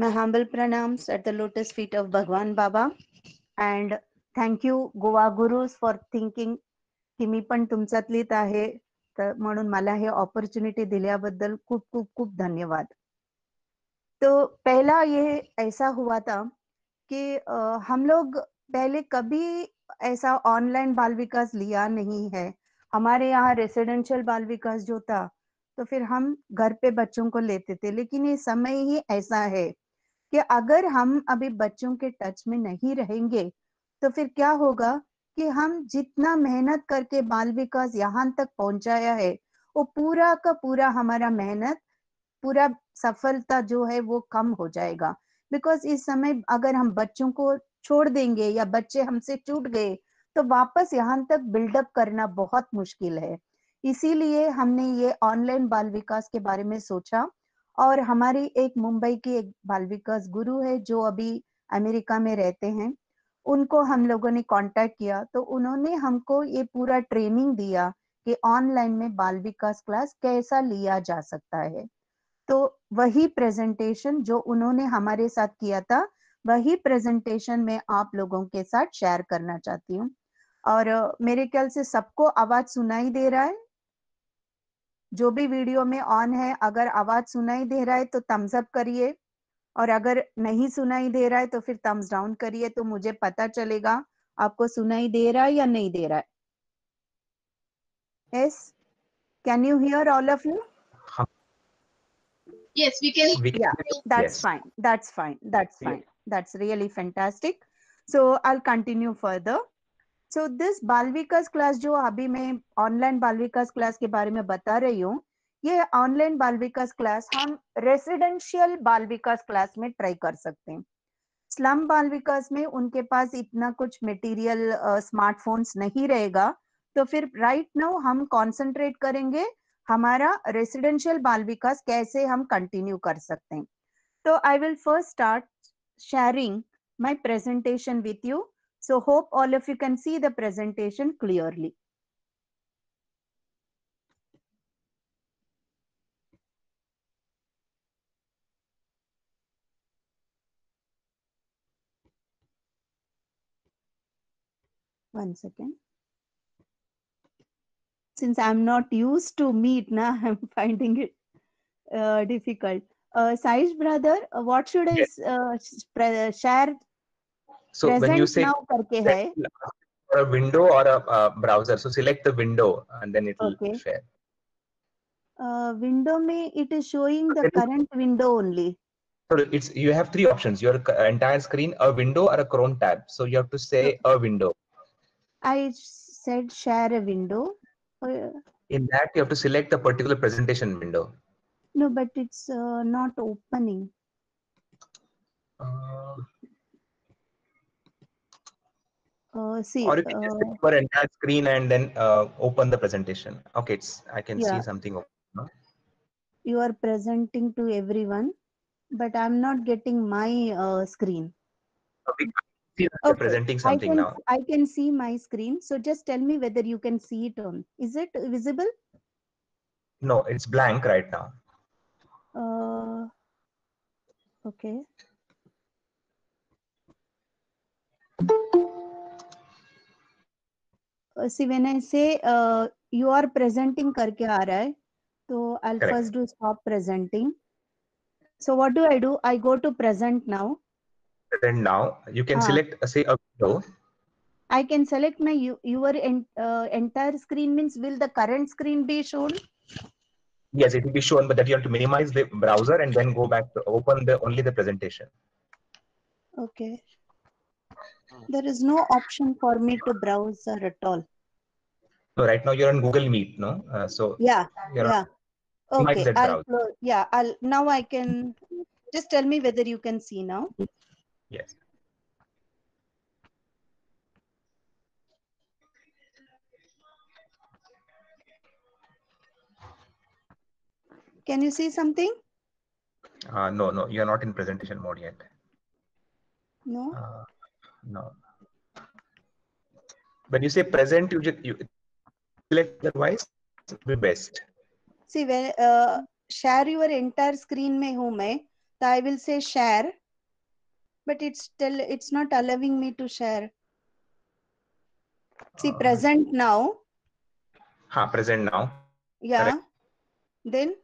My humble pranams at the lotus feet of Bhagwan Baba, and thank you Goa Gurus for thinking की मी पण तुमच्यातलीच आहे, तर म्हणून मला हे ऑपॉर्च्युनिटी दिल्याबद्दल खूप खूप खूप धन्यवाद. तो पहला ये ऐसा हुआ था कि हम लोग पहले कभी ऐसा ऑनलाइन बाल विकास लिया नहीं है. हमारे यहाँ रेसिडेंशियल बाल विकास जो था, तो फिर हम घर पे बच्चों को लेते थे, लेकिन ये समय ही ऐसा है कि अगर हम अभी बच्चों के टच में नहीं रहेंगे, तो फिर क्या होगा कि हम जितना मेहनत करके बाल विकास यहाँ तक पहुंचाया है, वो पूरा का पूरा हमारा मेहनत, पूरा सफलता जो है वो कम हो जाएगा. बिकॉज इस समय अगर हम बच्चों को छोड़ देंगे या बच्चे हमसे छूट गए, तो वापस यहाँ तक बिल्डअप करना बहुत मुश्किल है. इसीलिए हमने ये ऑनलाइन बाल विकास के बारे में सोचा, और हमारी एक मुंबई की एक बाल विकास गुरु है जो अभी अमेरिका में रहते हैं, उनको हम लोगों ने कांटेक्ट किया, तो उन्होंने हमको ये पूरा ट्रेनिंग दिया कि ऑनलाइन में बाल विकास क्लास कैसा लिया जा सकता है. तो वही प्रेजेंटेशन जो उन्होंने हमारे साथ किया था, वही प्रेजेंटेशन मैं आप लोगों के साथ शेयर करना चाहती हूँ. और मेरे ख्याल से सबको आवाज सुनाई दे रहा है. जो भी वीडियो में ऑन है, अगर आवाज सुनाई दे रहा है तो थम्स अप करिए, और अगर नहीं सुनाई दे रहा है तो फिर थम्स डाउन करिए, तो मुझे पता चलेगा आपको सुनाई दे रहा है या नहीं दे रहा है. Yes, can you here all of you? Yes, we can. Yeah, that's Yes. fine. That's fine. That's fine. That's really fantastic. So I'll continue further. So this बाल विकास क्लास जो अभी मैं ऑनलाइन बाल विकास क्लास के बारे में बता रही हूँ, ये ऑनलाइन बाल विकास क्लास हम रेसिडेंशियल बाल विकास क्लास में ट्राई कर सकते हैं. स्लम बाल विकास में उनके पास इतना कुछ मटेरियल, स्मार्टफोन्स नहीं रहेगा, तो फिर राइट नाउ हम कंसंट्रेट करेंगे हमारा रेसिडेंशियल बाल विकास कैसे हम कंटिन्यू कर सकते हैं. तो I will first start sharing my presentation with you. So hope all of you can see the presentation clearly. One second. Since I'm not used to Meet, now I'm finding it difficult. Saish brother, what should I share? So when you Present say now करके है. a window or a browser, so select the window and then it will Okay. share. Window में it is showing the current window only. So it's, you have three options: your entire screen, a window, or a Chrome tab. So you have to say a window. I said share a window. In that you have to select a particular presentation window. No, but it's not opening. See, Or you can just select your entire screen and then open the presentation. Okay, it's, I can see something open, no? You are presenting to everyone, but I'm not getting my screen. We can see that you're presenting something now. I can see my screen. So just tell me whether you can see it on. Is it visible? No, it's blank right now. Okay. See, when I say you are presenting करके आ रहा है, तो I'll Correct. first do stop presenting. So what do? I go to present now. Present now. You can select, say, a window. I can select my your entire screen. Means will the current screen be shown? Yes, it will be shown, but that you have to minimize the browser and then go back to open the only the presentation. Okay. There is no option for me to browser at all. So right now you're on Google Meet, no? Yeah. Minimize Okay. that browser. I'll now I can just tell me whether you can see now. Yes. Can you see something? No, you're not in presentation mode yet. No. No. When you say present, you select the device, will be best. See, when share your entire screen में हूँ मैं, So I will say share, but it's not allowing me to share. See, present now. Present now. Yeah. Correct. Then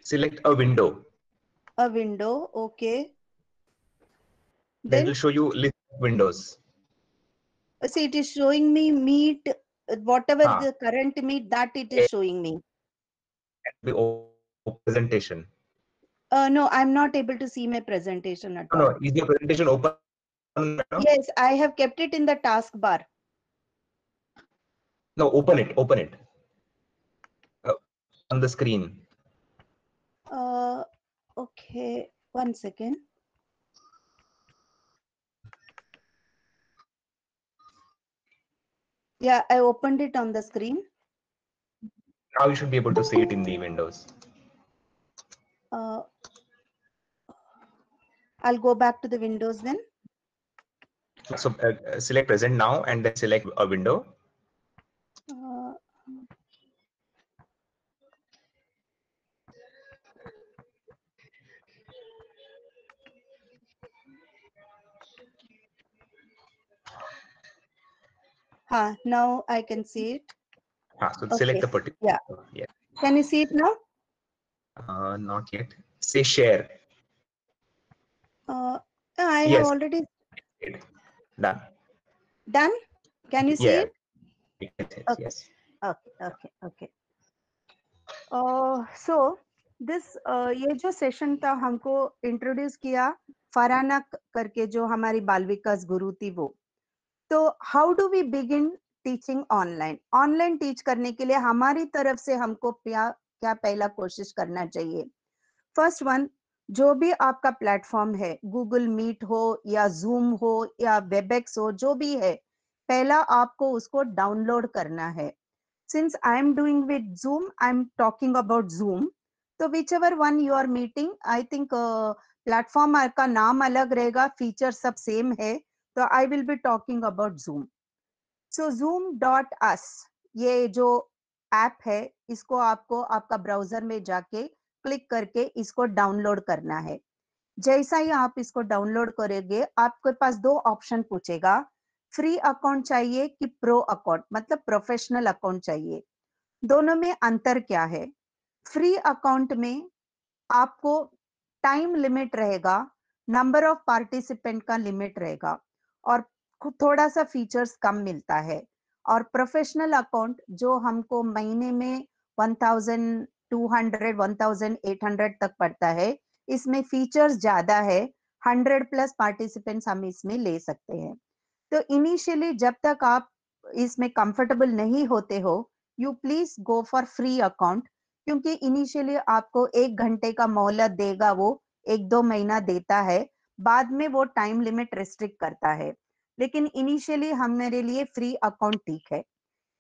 Select a window. a window. Okay. Then it Then will show you list of windows. see, it is showing me Meet, whatever Ha. the current Meet that it is showing me. The presentation. No, I'm not able to see my presentation at all. No, is your presentation open now? Yes, I have kept it in the taskbar. No, open it. Open it on the screen. Okay, 1 second. Yeah, I opened it on the screen. Now you should be able to see it in the windows. Uh, I'll go back to the Windows then. So select present now and then select a window. Uh, now I can see it. So select Okay. the particular. Yeah. Yeah. Can you see it now? Not yet. Say share. I have Yes. already Done. done. Can you see Yeah. it? Yes. Okay. Yes. Okay. So this ये जो session था हमको introduce किया फराना करके जो हमारी बाल विकास गुरु थी वो. तो how do we begin teaching online? Online teach करने के लिए हमारी तरफ से हमको क्या क्या पहला कोशिश करना चाहिए? फर्स्ट वन, जो भी आपका प्लेटफॉर्म है, गूगल मीट हो या जूम हो या वेबएक्स हो, जो भी है, पहला आपको उसको डाउनलोड करना है. Since I am doing with Zoom, I'm talking about Zoom. तो whichever one you are meeting, I think platform का नाम अलग रहेगा, फीचर सब सेम है. तो I will be talking about Zoom. So zoom.us ये जो ऐप है, इसको आपको आपका ब्राउजर में जाके क्लिक करके इसको डाउनलोड करना है. जैसा ही आप इसको डाउनलोड करोगे, आपके पास दो ऑप्शन पूछेगा. फ्री अकाउंट चाहिए कि प्रो अकाउंट, मतलब प्रोफेशनल अकाउंट चाहिए. दोनों में अंतर क्या है? फ्री अकाउंट में आपको टाइम लिमिट रहेगा, नंबर ऑफ पार्टिसिपेंट का लिमिट रहेगा और थोड़ा सा फीचर्स कम मिलता है. और प्रोफेशनल अकाउंट जो हमको महीने में 1200 1800 तक पड़ता है, इसमें फीचर्स ज्यादा है, 100 प्लस पार्टिसिपेंट्स हम इसमें ले सकते हैं. तो इनिशियली जब तक आप इसमें कंफर्टेबल नहीं होते हो, you please go for free account, क्योंकि इनिशियली आपको 1 घंटे का मोहलत देगा, वो 1-2 महीना देता है, बाद में वो टाइम लिमिट रिस्ट्रिक्ट करता है. लेकिन इनिशियली हमारे लिए फ्री अकाउंट ठीक है.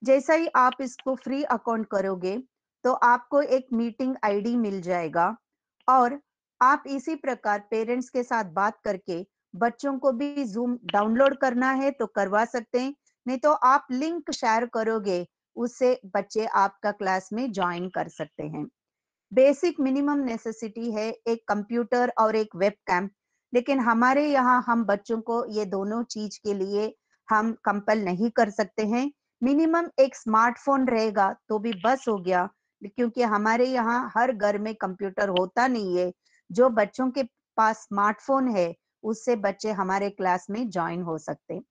जैसा ही आप इसको फ्री अकाउंट करोगे, तो आपको एक मीटिंग आईडी मिल जाएगा और आप इसी प्रकार पेरेंट्स के साथ बात करके बच्चों को भी जूम डाउनलोड करना है तो करवा सकते हैं, नहीं तो आप लिंक शेयर करोगे, उससे बच्चे आपका क्लास में ज्वाइन कर सकते हैं. बेसिक मिनिमम नेसेसिटी है एक कंप्यूटर और एक वेबकैम, लेकिन हमारे यहाँ हम बच्चों को ये दोनों चीज के लिए हम कंपल नहीं कर सकते हैं. मिनिमम एक स्मार्टफोन रहेगा तो भी बस हो गया, क्योंकि हमारे यहाँ हर घर में कंप्यूटर होता नहीं है. जो बच्चों के पास स्मार्टफोन है, उससे बच्चे हमारे क्लास में ज्वाइन हो सकते हैं.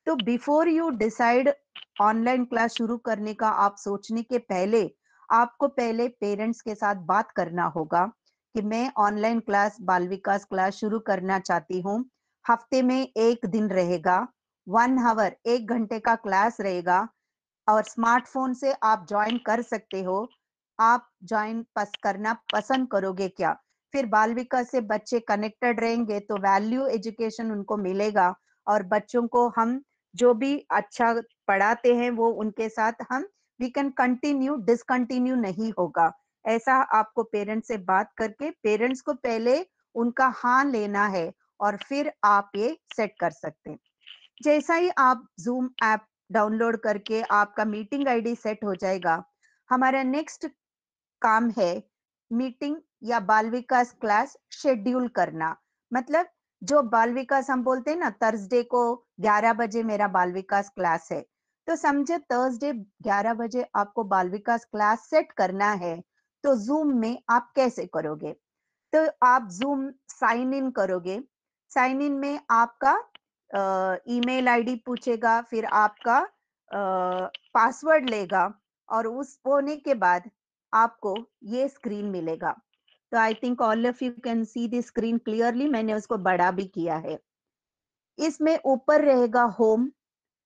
तो before you decide online class शुरू करने का, आप सोचने के पहले आपको पहले पेरेंट्स के साथ बात करना होगा कि मैं ऑनलाइन क्लास, बाल विकास क्लास शुरू करना चाहती हूँ. हफ्ते में 1 दिन रहेगा, 1 आवर 1 घंटे का क्लास रहेगा और स्मार्टफोन से आप ज्वाइन कर सकते हो. आप ज्वाइन करना पसंद करोगे क्या? फिर बाल विकास से बच्चे कनेक्टेड रहेंगे तो वैल्यू एजुकेशन उनको मिलेगा और बच्चों को हम जो भी अच्छा पढ़ाते हैं वो उनके साथ हम वी कैन कंटिन्यू, डिसकंटिन्यू नहीं होगा. ऐसा आपको पेरेंट्स से बात करके पेरेंट्स को पहले उनका हाँ लेना है और फिर आप ये सेट कर सकते हैं. जैसा ही आप जूम ऐप डाउनलोड करके आपका मीटिंग आईडी सेट हो जाएगा, हमारा नेक्स्ट काम है मीटिंग या बाल विकास क्लास शेड्यूल करना, मतलब जो बाल विकास हम बोलते हैं ना, थर्सडे को 11 बजे मेरा बाल विकास क्लास है, तो समझे थर्सडे 11 बजे आपको बाल विकास क्लास सेट करना है, तो जूम में आप कैसे करोगे? तो आप जूम साइन इन करोगे। साइन इन में आपका ईमेल आईडी पूछेगा, फिर आपका पासवर्ड लेगा, और उस होने के बाद आपको ये स्क्रीन मिलेगा। तो I think all of you can see the screen clearly, मैंने उसको बड़ा भी किया है। इसमें ऊपर रहेगा होम,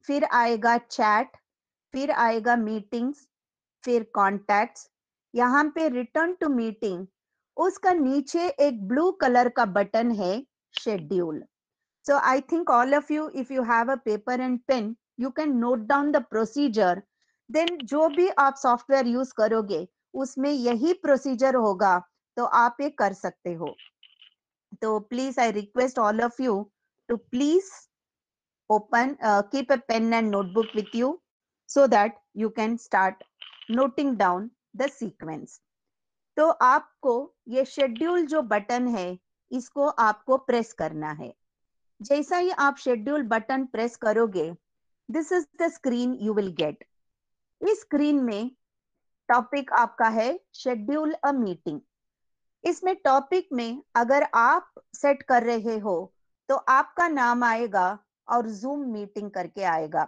फिर आएगा चैट, फिर आएगा मीटिंग्स, फिर कॉन्टैक्ट्स, यहाँ पे रिटर्न टू मीटिंग, उसका नीचे एक ब्लू कलर का बटन है schedule. So I think all of you, if you have a paper and pen, you can note down the procedure. Then जो भी आप सॉफ्टवेयर यूज करोगे उसमें यही प्रोसीजर होगा, तो आप ये कर सकते हो। तो please I request all of you to please open, keep a pen and notebook with you so that you can start noting down the sequence. तो आपको ये शेड्यूल जो बटन है इसको आपको प्रेस करना है। जैसा ही आप शेड्यूल बटन प्रेस करोगे, this is the screen you will get. इस स्क्रीन में टॉपिक आपका है शेड्यूल अ मीटिंग। इसमें टॉपिक में अगर आप सेट कर रहे हो तो आपका नाम आएगा और जूम मीटिंग करके आएगा।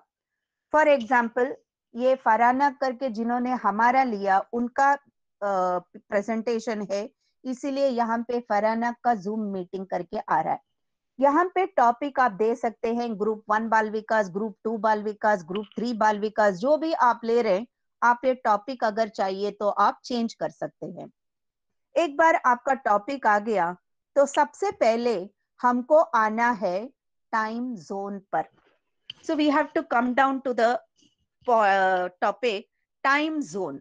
फॉर एग्जाम्पल, ये फराना करके जिन्होंने हमारा लिया उनका प्रेजेंटेशन है, इसीलिए यहाँ पे फराना का जूम मीटिंग करके आ रहा है। यहाँ पे टॉपिक आप दे सकते हैं, ग्रुप 1 बाल विकास, ग्रुप 2 बाल विकास, ग्रुप 3 बाल विकास, जो भी आप ले रहे हैं, आप ये टॉपिक अगर चाहिए तो आप चेंज कर सकते हैं। एक बार आपका टॉपिक आ गया तो सबसे पहले हमको आना है टाइम जोन पर। So we have to come down to the topic time zone.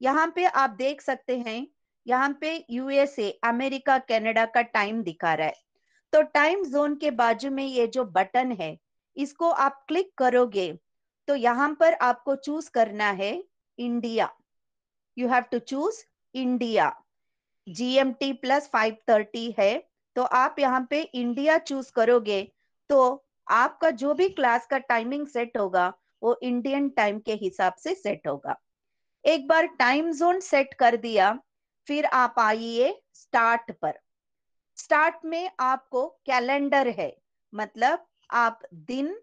यहाँ पे आप देख सकते हैं, यहाँ पे यूएसए, अमेरिका, कनाडा का टाइम दिखा रहा है। तो टाइम जोन के बाजू में ये जो बटन है इसको आप क्लिक करोगे तो यहाँ पर आपको चूज करना है India. You have to choose India. GMT plus 5:30 है, तो आप यहाँ पे इंडिया चूज करोगे तो आपका जो भी क्लास का टाइमिंग सेट होगा वो इंडियन टाइम के हिसाब से सेट होगा। एक बार टाइम जोन सेट कर दिया, फिर आप आइए स्टार्ट पर। स्टार्ट में आपको कैलेंडर है, मतलब आप दिन,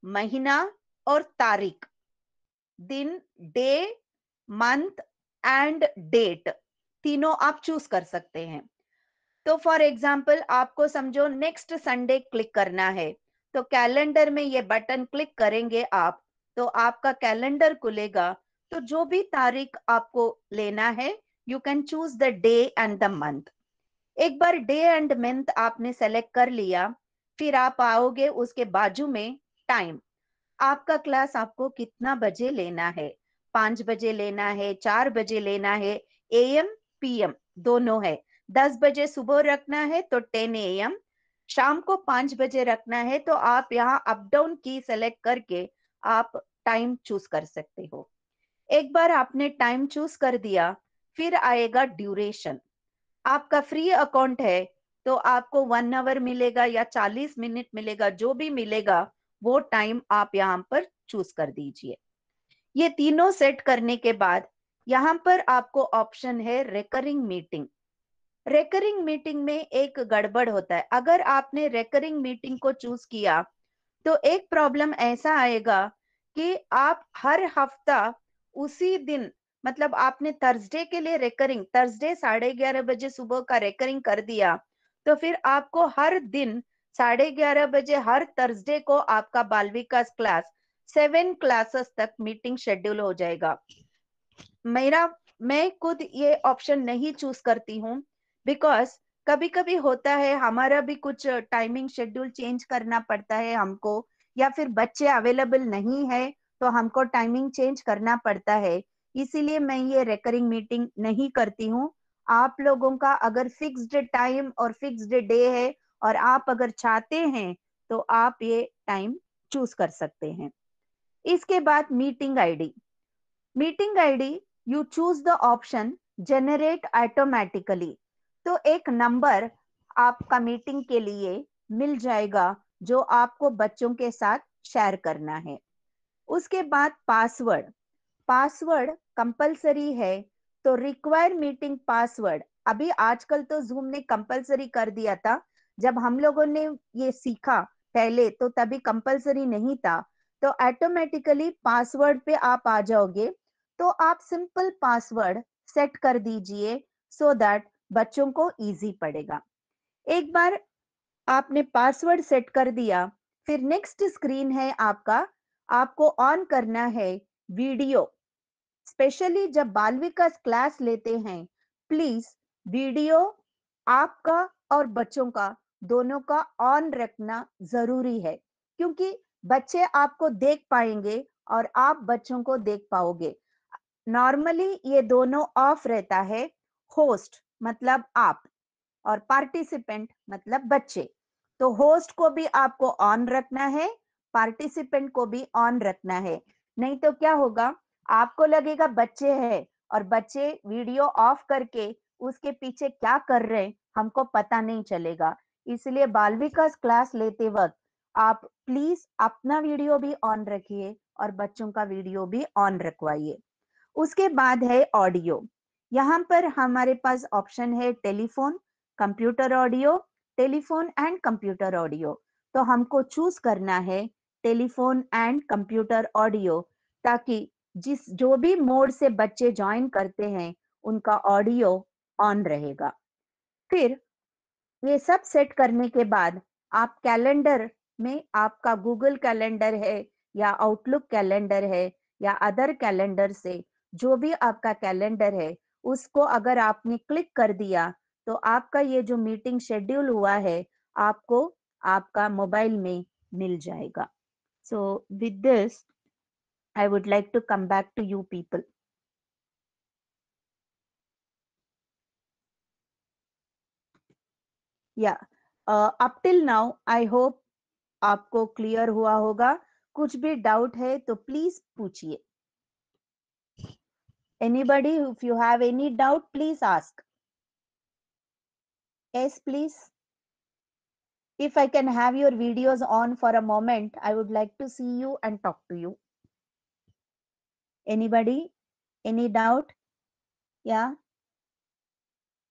महीना और तारीख, दिन, डे, मंथ एंड डेट, तीनों आप चूज कर सकते हैं। तो फॉर एग्जाम्पल आपको समझो नेक्स्ट संडे क्लिक करना है, तो कैलेंडर में ये बटन क्लिक करेंगे आप, तो आपका कैलेंडर खुलेगा। तो जो भी तारीख आपको लेना है, you can choose the day and the month. एक बार डे एंड मंथ आपने सेलेक्ट कर लिया, फिर आप आओगे उसके बाजू में टाइम। आपका क्लास आपको कितना बजे लेना है, 5 बजे लेना है, 4 बजे लेना है, AM PM दोनों है। 10 बजे सुबह रखना है तो 10 AM, शाम को 5 बजे रखना है तो आप यहाँ अप डाउन की सेलेक्ट करके आप टाइम चूज कर सकते हो। एक बार आपने टाइम चूज कर दिया, फिर आएगा ड्यूरेशन। आपका फ्री अकाउंट है तो आपको 1 आवर मिलेगा या 40 मिनट मिलेगा, जो भी मिलेगा वो टाइम आप यहाँ पर चूज कर दीजिए। ये तीनों सेट करने के बाद यहाँ पर आपको ऑप्शन है रेकरिंग मीटिंग। रेकरिंग मीटिंग में एक गड़बड़ होता है। अगर आपने रेकरिंग मीटिंग को चूज किया तो एक प्रॉब्लम ऐसा आएगा कि आप हर हफ्ता उसी दिन, मतलब आपने थर्सडे के लिए रेकरिंग, थर्सडे 11:30 बजे सुबह का रेकरिंग कर दिया, तो फिर आपको हर दिन 11:30 बजे हर थर्सडे को आपका बाल विकास क्लास 7 क्लासेस तक मीटिंग शेड्यूल हो जाएगा। मैं खुद ये ऑप्शन नहीं चूज करती हूँ, बिकॉज कभी कभी होता है हमारा भी कुछ टाइमिंग शेड्यूल चेंज करना पड़ता है हमको, या फिर बच्चे अवेलेबल नहीं है तो हमको टाइमिंग चेंज करना पड़ता है। इसीलिए मैं ये रेकरिंग मीटिंग नहीं करती हूँ। आप लोगों का अगर फिक्स्ड टाइम और फिक्स्ड डे है और आप अगर चाहते हैं तो आप ये टाइम चूज कर सकते हैं। इसके बाद meeting ID. Meeting ID, you choose the option generate automatically। तो एक नंबर आपका मीटिंग के लिए मिल जाएगा जो आपको बच्चों के साथ शेयर करना है। उसके बाद पासवर्ड, पासवर्ड कंपलसरी है, तो रिक्वायर मीटिंग पासवर्ड अभी आजकल तो जूम ने कंपलसरी कर दिया था। जब हम लोगों ने ये सीखा पहले तो तभी कंपलसरी नहीं था, तो ऑटोमेटिकली पासवर्ड पे आप आ जाओगे। तो आप सिंपल पासवर्ड सेट कर दीजिए सो दैट बच्चों को इजी पड़ेगा। एक बार आपने पासवर्ड सेट कर दिया, फिर नेक्स्ट स्क्रीन है आपका, आपको ऑन करना है वीडियो। स्पेशली जब बाल विकास क्लास लेते हैं, प्लीज वीडियो आपका और बच्चों का दोनों का ऑन रखना जरूरी है, क्योंकि बच्चे आपको देख पाएंगे और आप बच्चों को देख पाओगे। नॉर्मली ये दोनों ऑफ रहता है, होस्ट मतलब आप और पार्टिसिपेंट मतलब बच्चे। तो होस्ट को भी आपको ऑन रखना है, पार्टिसिपेंट को भी ऑन रखना है, नहीं तो क्या होगा, आपको लगेगा बच्चे हैं और बच्चे वीडियो ऑफ करके उसके पीछे क्या कर रहे हैं हमको पता नहीं चलेगा। इसलिए बाल विकास क्लास लेते वक्त आप प्लीज अपना वीडियो भी ऑन रखिए और बच्चों का वीडियो भी ऑन रखवाइए। उसके बाद है ऑडियो। यहाँ पर हमारे पास ऑप्शन है telephone, computer audio, telephone and computer audio. तो हमको चूज करना है टेलीफोन एंड कंप्यूटर ऑडियो, ताकि जिस जो भी मोड से बच्चे ज्वाइन करते हैं उनका ऑडियो ऑन रहेगा। फिर ये सब सेट करने के बाद आप कैलेंडर में, आपका गूगल कैलेंडर है या आउटलुक कैलेंडर है या अदर कैलेंडर से, जो भी आपका कैलेंडर है उसको अगर आपने क्लिक कर दिया तो आपका ये जो मीटिंग शेड्यूल हुआ है आपको आपका मोबाइल में मिल जाएगा। So with this I would like to come back to you people. या up till now I hope आपको क्लियर हुआ होगा। कुछ भी डाउट है तो प्लीज पूछिए। Anybody, if you have any doubt, please ask. Yes, please. If I can have your videos on for a moment, I would like to see you and talk to you. Anybody? Any doubt? Yeah.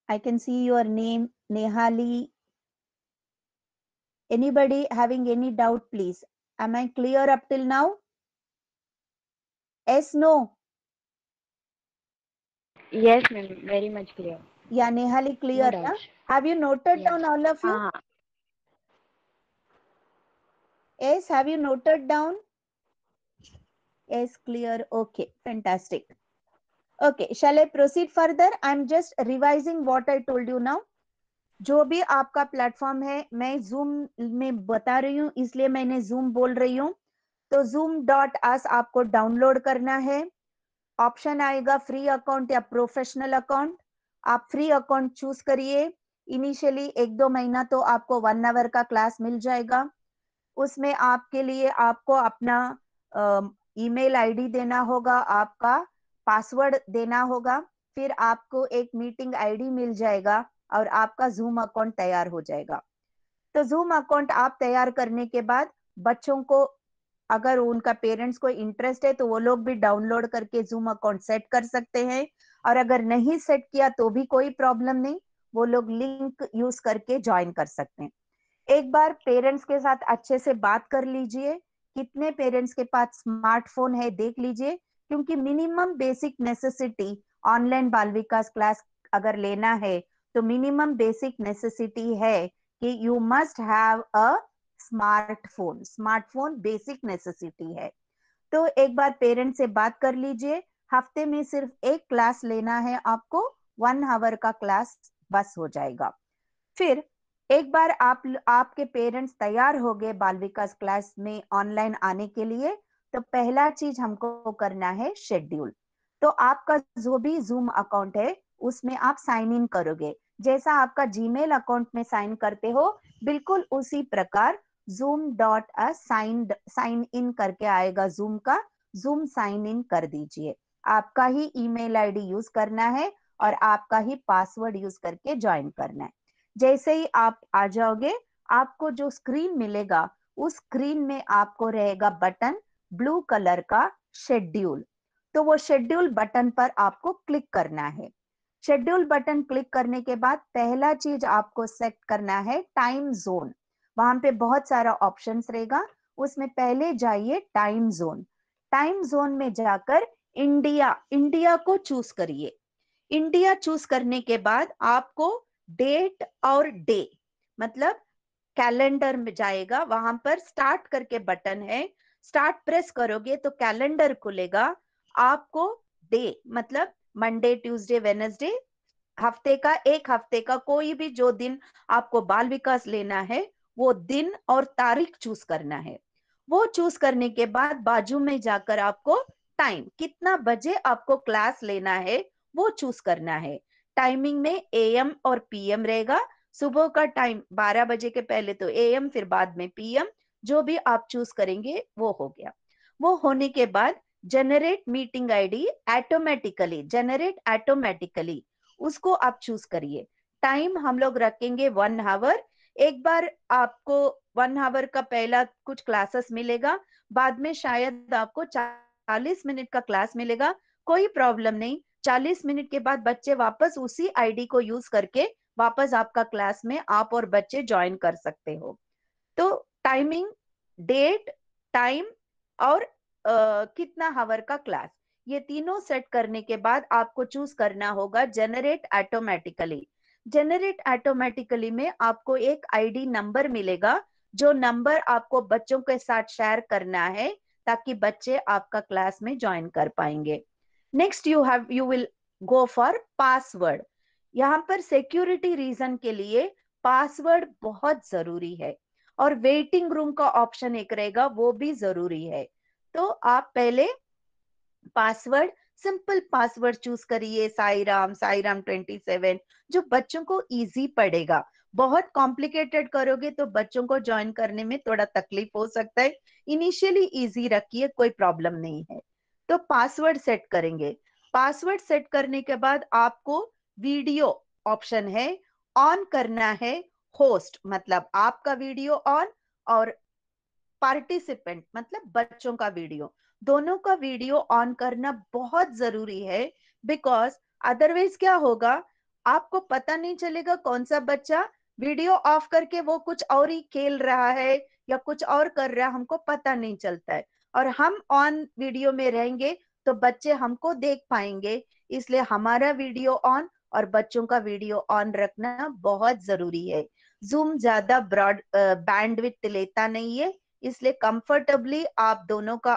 I can see your name, Nehali. Anybody having any doubt, please? Am I clear up till now? Yes, no? Yes, ma'am. Very much clear. Yeah, Nehali, No clear. Na? doubts. Have you noted Yeah. down all of you? Yes, have you noted down? Yes, clear. Okay, fantastic. Okay, shall I proceed further? I'm just revising what I told you now. जो भी आपका platform है, मैं zoom में बता रही हूँ इसलिए मैंने जूम बोल रही हूँ। तो zoom.us आपको डाउनलोड करना है। ऑप्शन आएगा फ्री अकाउंट या प्रोफेशनल अकाउंट। आप फ्री अकाउंट चूज करिए। इनिशियली 1-2 महीना तो आपको 1 आवर का क्लास मिल जाएगा। उसमें आपके लिए आपको अपना ईमेल आईडी देना होगा, आपका पासवर्ड देना होगा, फिर आपको एक मीटिंग आईडी मिल जाएगा और आपका जूम अकाउंट तैयार हो जाएगा। तो जूम अकाउंट आप तैयार करने के बाद बच्चों को, अगर उनका पेरेंट्स को इंटरेस्ट है तो वो लोग भी डाउनलोड करके जूम अकाउंट सेट कर सकते हैं, और अगर नहीं सेट किया तो भी कोई प्रॉब्लम नहीं, वो लोग लिंक यूज करके ज्वाइन कर सकते हैं। एक बार पेरेंट्स के साथ अच्छे से बात कर लीजिए, कितने पेरेंट्स के पास स्मार्टफोन है देख लीजिए, क्योंकि मिनिमम बेसिक नेसेसिटी ऑनलाइन बाल विकास क्लास अगर लेना है तो मिनिमम बेसिक नेसेसिटी है कि you must have a smartphone. Smartphone basic necessity है। तो एक बार पेरेंट्स से बात कर लीजिए। हफ्ते में सिर्फ एक क्लास लेना है आपको, 1 आवर का क्लास बस हो जाएगा। फिर एक बार आपके पेरेंट्स तैयार हो गए बाल विकास क्लास में ऑनलाइन आने के लिए, तो पहला चीज हमको करना है शेड्यूल। तो आपका जो भी जूम अकाउंट है उसमें आप साइन इन करोगे, जैसा आपका जीमेल अकाउंट में साइन करते हो बिल्कुल उसी प्रकार zoom.us साइन इन करके आएगा जूम का, जूम साइन इन कर दीजिए। आपका ही ईमेल आईडी यूज करना है और आपका ही पासवर्ड यूज करके ज्वाइन करना है। जैसे ही आप आ जाओगे, आपको जो स्क्रीन मिलेगा उस स्क्रीन में आपको रहेगा बटन ब्लू कलर का शेड्यूल। तो वो शेड्यूल बटन पर आपको क्लिक करना है। शेड्यूल बटन क्लिक करने के बाद पहला चीज आपको सेट करना है टाइम जोन। वहां पे बहुत सारा ऑप्शंस रहेगा, उसमें पहले जाइए टाइम जोन। टाइम जोन में जाकर इंडिया को चूज करिए। इंडिया चूज करने के बाद आपको डेट और डे, मतलब कैलेंडर में जाएगा, वहां पर स्टार्ट करके बटन है, स्टार्ट प्रेस करोगे तो कैलेंडर खुलेगा। आपको डे मतलब मंडे ट्यूसडे वेडनेसडे, हफ्ते का, एक हफ्ते का कोई भी जो दिन आपको बाल विकास लेना है वो दिन और तारीख चूज करना है। वो चूज करने के बाद बाजू में जाकर आपको टाइम, कितना बजे आपको क्लास लेना है वो चूज करना है। टाइमिंग में एएम और पीएम रहेगा। सुबह का टाइम 12 बजे के पहले तो एएम, फिर बाद में पीएम, जो भी आप चूज करेंगे वो हो गया। वो होने के बाद जनरेट मीटिंग आईडी ऑटोमेटिकली उसको आप चूज करिए। टाइम हम लोग रखेंगे 1 आवर। एक बार आपको 1 आवर का पहला कुछ क्लासेस मिलेगा, बाद में शायद आपको 40 मिनट का क्लास मिलेगा, कोई प्रॉब्लम नहीं। 40 मिनट के बाद बच्चे वापस उसी आईडी को यूज करके वापस आपका क्लास में आप और बच्चे ज्वाइन कर सकते हो। तो टाइमिंग, डेट, टाइम और कितना हावर का क्लास, ये तीनों सेट करने के बाद आपको चूज करना होगा जनरेट ऑटोमेटिकली। जनरेट ऑटोमेटिकली में आपको एक आईडी नंबर मिलेगा, जो नंबर आपको बच्चों के साथ शेयर करना है ताकि बच्चे आपका क्लास में ज्वाइन कर पाएंगे। Next you will go for password. यहाँ पर सिक्योरिटी रीजन के लिए पासवर्ड बहुत जरूरी है, और वेटिंग रूम का ऑप्शन एक रहेगा, वो भी जरूरी है। तो आप पहले पासवर्ड, सिंपल पासवर्ड चूज करिए, साईराम 27, जो बच्चों को इजी पड़ेगा। बहुत कॉम्प्लिकेटेड करोगे तो बच्चों को ज्वाइन करने में थोड़ा तकलीफ हो सकता है। इनिशियली इजी रखिए, कोई प्रॉब्लम नहीं है। तो पासवर्ड सेट करेंगे। पासवर्ड सेट करने के बाद आपको वीडियो ऑप्शन है, ऑन करना है। होस्ट मतलब आपका वीडियो ऑन, और पार्टिसिपेंट मतलब बच्चों का वीडियो, दोनों का वीडियो ऑन करना बहुत जरूरी है। बिकॉज अदरवाइज क्या होगा, आपको पता नहीं चलेगा कौन सा बच्चा वीडियो ऑफ करके वो कुछ और ही खेल रहा है या कुछ और कर रहा है, हमको पता नहीं चलता है। और हम ऑन वीडियो में रहेंगे तो बच्चे हमको देख पाएंगे, इसलिए हमारा वीडियो ऑन और बच्चों का वीडियो ऑन रखना बहुत जरूरी है। जूम ज्यादा ब्रॉड बैंडविड्थ लेता नहीं है, इसलिए कंफर्टेबली आप दोनों का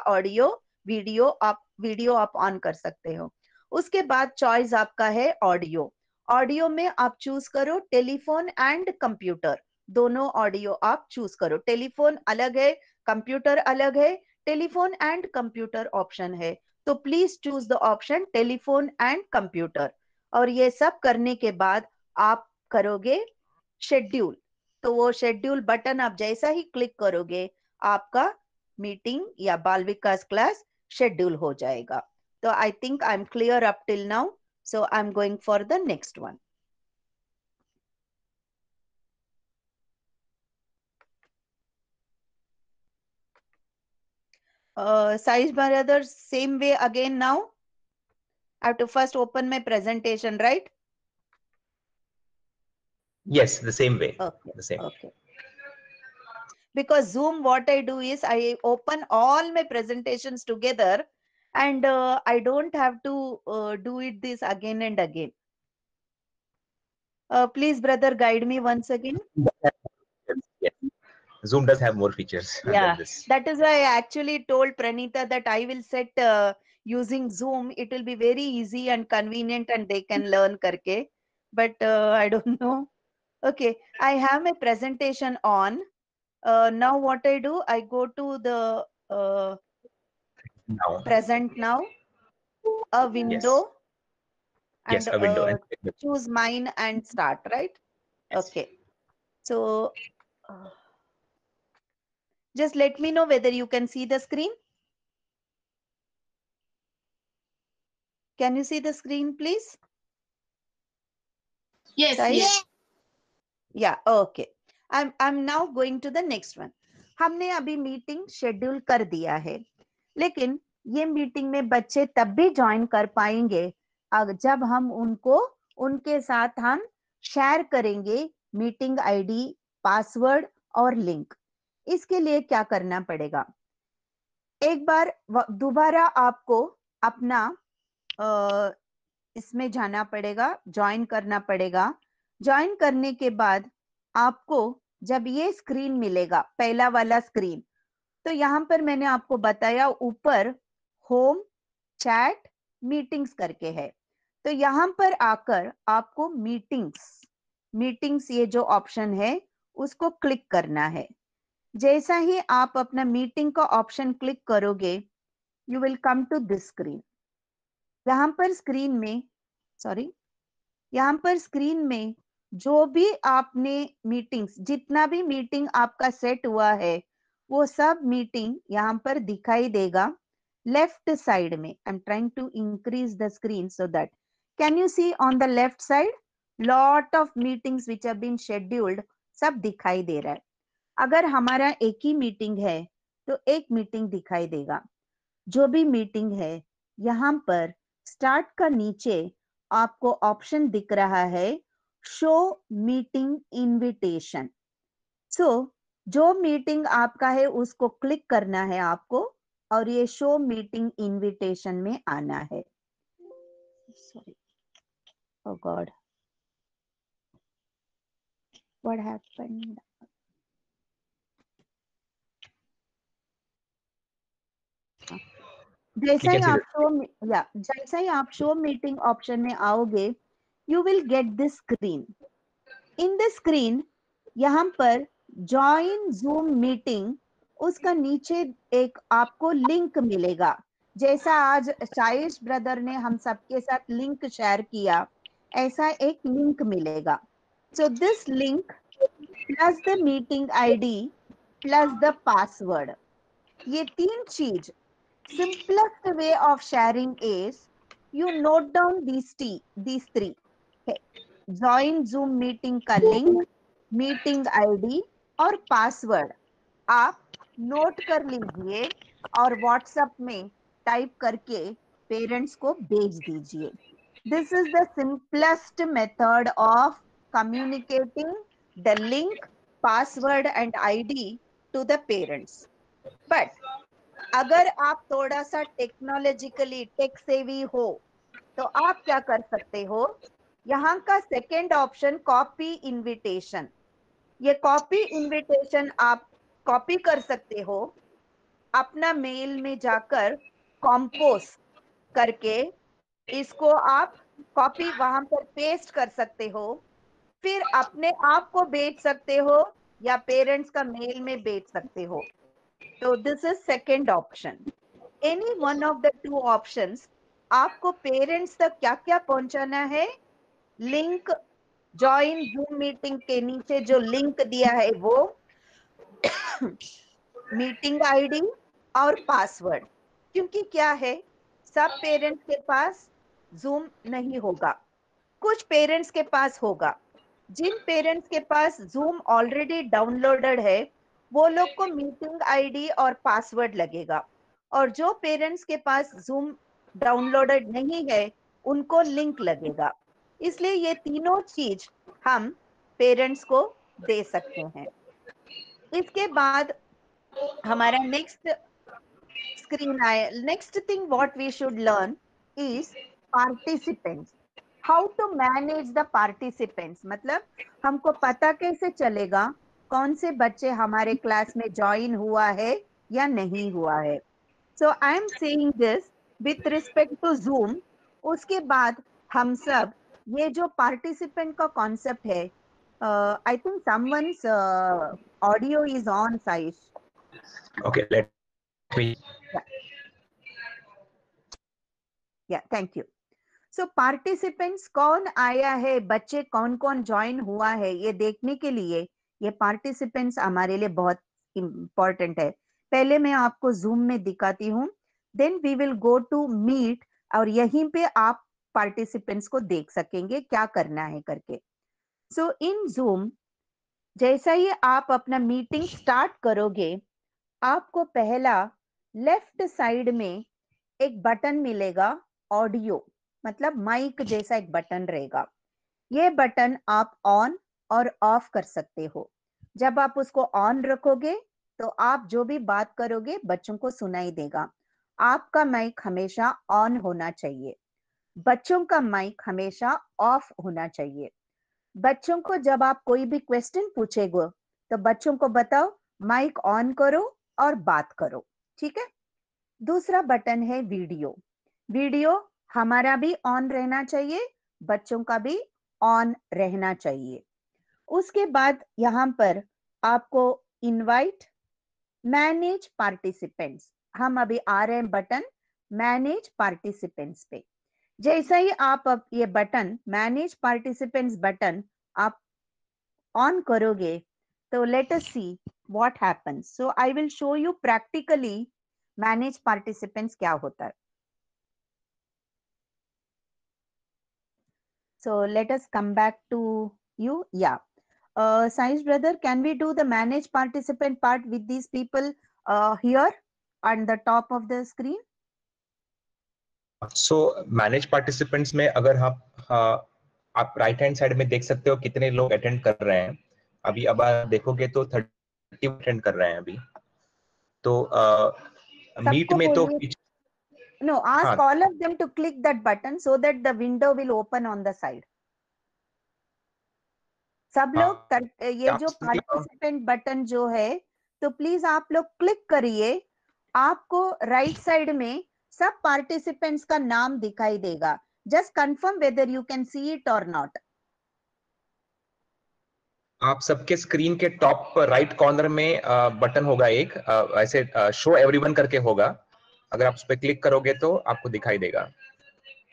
वीडियो आप ऑन कर सकते हो। उसके बाद चॉइस आपका है ऑडियो। ऑडियो में आप चूज करो टेलीफोन एंड कंप्यूटर, दोनों ऑडियो आप चूज करो। टेलीफोन अलग है, कंप्यूटर अलग है, टेलीफोन एंड कंप्यूटर ऑप्शन है, तो please choose the option telephone and computer. और ये सब करने के बाद आप करोगे शेड्यूल। तो वो शेड्यूल बटन आप जैसा ही क्लिक करोगे, आपका मीटिंग या बाल विकास क्लास शेड्यूल हो जाएगा। तो आई think I am clear up till now, so I am going for the next one. Saish brothers, same way again now. I have to first open my presentation, right? Yes, the same way. Okay. The same. Okay. Because Zoom, what I do is I open all my presentations together, and I don't have to do it this again and again. Please, brother, guide me once again. Yes. Zoom does have more features than Yeah, this. that is why I actually told Pranita that I will set using Zoom. It will be very easy and convenient, and they can learn karke. But I don't know. Okay, I have my presentation on. Now what I do, I go to the Now, present now, a yes, window, yes, and a window. And choose mine and start, right? yes. Okay, so uh, just let me know whether you can see the screen. Can you see the screen, please? Yes, Right? yes. Yeah, okay. I'm now going to the next one. हमने अभी meeting schedule कर दिया है, लेकिन ये meeting में बच्चे तब भी ज्वाइन कर पाएंगे जब हम उनको उनके साथ हम शेयर करेंगे मीटिंग आईडी, पासवर्ड और लिंक। इसके लिए क्या करना पड़ेगा? एक बार दोबारा आपको अपना इसमें जाना पड़ेगा, ज्वाइन करना पड़ेगा। ज्वाइन करने के बाद आपको जब ये स्क्रीन मिलेगा, पहला वाला स्क्रीन, तो यहां पर मैंने आपको बताया ऊपर होम, चैट, मीटिंग्स करके है। तो यहां पर आकर आपको मीटिंग्स ये जो ऑप्शन है उसको क्लिक करना है। जैसा ही आप अपना मीटिंग का ऑप्शन क्लिक करोगे, you will come to this screen. यहाँ पर स्क्रीन में जो भी आपने मीटिंग्स, जितना भी मीटिंग आपका सेट हुआ है, वो सब मीटिंग यहाँ पर दिखाई देगा लेफ्ट साइड में। I am trying to increase the screen so that can you see on the left side lot of meetings which have been scheduled, सब दिखाई दे रहा है। अगर हमारा एक ही मीटिंग है तो एक मीटिंग दिखाई देगा। जो भी मीटिंग है, यहाँ पर स्टार्ट का नीचे आपको ऑप्शन दिख रहा है शो मीटिंग इनविटेशन। सो जो मीटिंग आपका है उसको क्लिक करना है आपको और ये शो मीटिंग इनविटेशन में आना है। Sorry, oh God, what happened? जैसा ही आप शो मीटिंग ऑप्शन में आओगे, you will get this screen. In the screen यहाँ पर ज्वाइन जूम मीटिंग, उसका नीचे एक आपको लिंक मिलेगा। जैसा आज साइश ब्रदर ने हम सबके साथ लिंक शेयर किया, ऐसा एक लिंक मिलेगा। So this link plus the meeting ID plus the password, ये तीन चीज, simplest way of sharing is you note down these three. Okay. Join Zoom meeting का लिंक, मीटिंग आईडी और पासवर्ड आप नोट कर लीजिए और व्हाट्सएप में टाइप करके पेरेंट्स को भेज दीजिए। This is the simplest method of communicating the link, password and ID to the parents. But अगर आप थोड़ा सा टेक्नोलॉजिकली टेक सेवी हो तो आप क्या कर सकते हो, यहाँ का सेकेंड ऑप्शन कॉपी इनविटेशन, ये कॉपी इनविटेशन आप कॉपी कर सकते हो, अपना मेल में जाकर कंपोज करके इसको आप कॉपी वहां पर पेस्ट कर सकते हो, फिर अपने आप को भेज सकते हो या पेरेंट्स का मेल में भेज सकते हो। तो this is second option. Any one of the two options आपको पेरेंट्स तक क्या क्या पहुंचाना है, लिंक, ज्वाइन जूम मीटिंग के नीचे जो लिंक दिया है वो, मीटिंग आईडी और पासवर्ड। क्योंकि क्या है, सब पेरेंट्स के पास जूम नहीं होगा, कुछ पेरेंट्स के पास होगा। जिन पेरेंट्स के पास जूम ऑलरेडी डाउनलोडेड है वो लोग को मीटिंग आईडी और पासवर्ड लगेगा, और जो पेरेंट्स के पास जूम डाउनलोडेड नहीं है उनको लिंक लगेगा। इसलिए ये तीनों चीज हम पेरेंट्स को दे सकते हैं। इसके बाद हमारा नेक्स्ट स्क्रीन आए। Next thing what we should learn is participants, how to manage the participants. मतलब हमको पता कैसे चलेगा कौन से बच्चे हमारे क्लास में ज्वाइन हुआ है या नहीं हुआ है। So I am saying this with respect to Zoom. उसके बाद हम सब ये जो पार्टिसिपेंट का कॉन्सेप्ट है, I think someone's audio is on, Saish. Okay, let me. या थैंक यू। सो पार्टिसिपेंट्स कौन आया है, बच्चे कौन कौन ज्वाइन हुआ है, ये देखने के लिए ये पार्टिसिपेंट्स हमारे लिए बहुत इंपॉर्टेंट है। पहले मैं आपको जूम में दिखाती हूँ, then we will go to Meet और यहीं पे आप पार्टिसिपेंट्स को देख सकेंगे क्या करना है करके। सो इन जूम जैसा ही आप अपना मीटिंग स्टार्ट करोगे, आपको पहला लेफ्ट साइड में एक बटन मिलेगा, ऑडियो मतलब माइक जैसा एक बटन रहेगा। ये बटन आप ऑन और ऑफ कर सकते हो। जब आप उसको ऑन रखोगे तो आप जो भी बात करोगे बच्चों को सुनाई देगा। आपका माइक हमेशा ऑन होना चाहिए, बच्चों का माइक हमेशा ऑफ होना चाहिए। बच्चों को जब आप कोई भी क्वेश्चन पूछेगो तो बच्चों को बताओ माइक ऑन करो और बात करो, ठीक है। दूसरा बटन है वीडियो। वीडियो हमारा भी ऑन रहना चाहिए, बच्चों का भी ऑन रहना चाहिए। उसके बाद यहां पर आपको इनवाइट, मैनेज पार्टिसिपेंट्स, हम अभी आ रहे हैं बटन मैनेज पार्टिसिपेंट्स पे। जैसा ही आप अब ये बटन मैनेज पार्टिसिपेंट्स बटन आप ऑन करोगे तो let us see what happens. So I will show you practically manage participants क्या होता है। So let us come back to you. Yeah. Science brother, can we do the manage participant part with these people here on the top of the screen? So manage participants में अगर आप right hand side में देख सकते हो कितने लोग attend कर रहे हैं। अभी अब आप देखोगे तो 30 अटेंड कर रहे हैं अभी। तो मीट सबको में तो बोलिए, no, ask हाँ all of them to click that button so that the window will open on the side. सब लोग ये जो पार्टिसिपेंट बटन जो है तो प्लीज आप लोग क्लिक करिए। आपको राइट साइड में सब पार्टिसिपेंट्स का नाम दिखाई देगा। Just confirm whether you can see it और नॉट। आप सबके स्क्रीन के टॉप राइट कॉर्नर में बटन होगा एक, ऐसे शो एवरीवन करके होगा। अगर आप उस पर क्लिक करोगे तो आपको दिखाई देगा।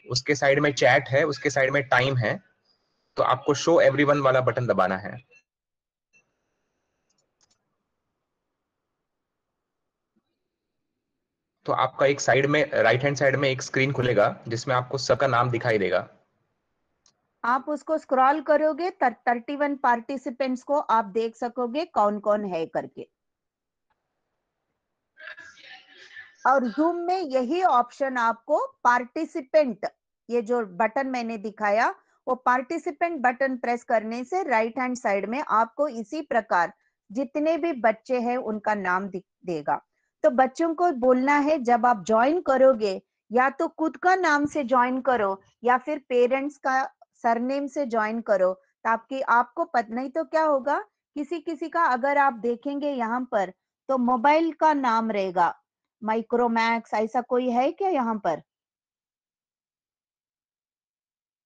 उसके साइड में चैट है, उसके साइड में टाइम है, तो आपको शो एवरीवन वाला बटन दबाना है। तो आपका एक साइड में राइट हैंड साइड में एक स्क्रीन खुलेगा जिसमें आपको सबका नाम दिखाई देगा। आप उसको स्क्रॉल करोगे 31 पार्टिसिपेंट्स को आप देख सकोगे कौन कौन है करके। और जूम में यही ऑप्शन आपको पार्टिसिपेंट, ये जो बटन मैंने दिखाया वो पार्टिसिपेंट बटन प्रेस करने से राइट हैंड साइड में आपको इसी प्रकार जितने भी बच्चे हैं उनका नाम देगा। तो बच्चों को बोलना है जब आप ज्वाइन करोगे या तो खुद का नाम से ज्वाइन करो या फिर पेरेंट्स का सरनेम से ज्वाइन करो, ताकि आपको पता नहीं तो क्या होगा, किसी किसी का अगर आप देखेंगे यहाँ पर तो मोबाइल का नाम रहेगा माइक्रोमैक्स, ऐसा कोई है क्या यहाँ पर?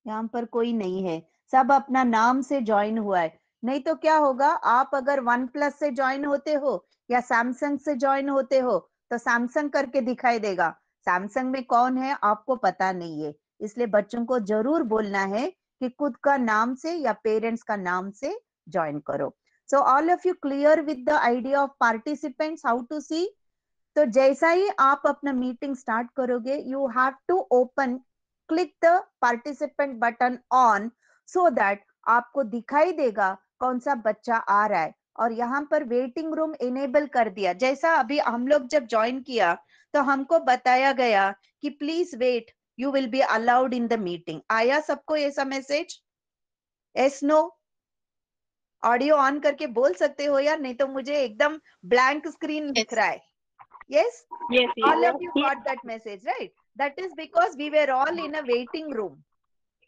यहाँ पर कोई नहीं है, सब अपना नाम से ज्वाइन हुआ है। नहीं तो क्या होगा, आप अगर वन प्लस से ज्वाइन होते हो या सैमसंग से ज्वाइन होते हो तो सैमसंग करके दिखाई देगा, सैमसंग में कौन है आपको पता नहीं है। इसलिए बच्चों को जरूर बोलना है कि खुद का नाम से या पेरेंट्स का नाम से ज्वाइन करो। So all of you clear with the idea of participants how to see. तो जैसा ही आप अपना मीटिंग स्टार्ट करोगे you have to open click the participant button on so that आपको दिखाई देगा कौन सा बच्चा आ रहा है। और यहाँ पर वेटिंग रूम इनेबल कर दिया, जैसा अभी हम लोग जब ज्वाइन किया तो हमको बताया गया कि please wait, you will be allowed in the meeting. आया सबको ऐसा message? Yes no? Audio on करके बोल सकते हो या नहीं तो मुझे एकदम ब्लैंक स्क्रीन दिख रहा है। Yes? Yes, yes. All of you got that message, right? That is because we were all in a waiting room.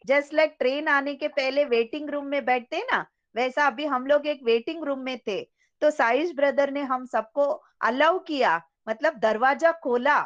Just like train आने के पहले वेटिंग रूम में बैठते ना, वैसा अभी हम लोग एक वेटिंग रूम में थे। तो साइज ब्रदर ने हम सबको अलाउ किया, मतलब दरवाजा खोला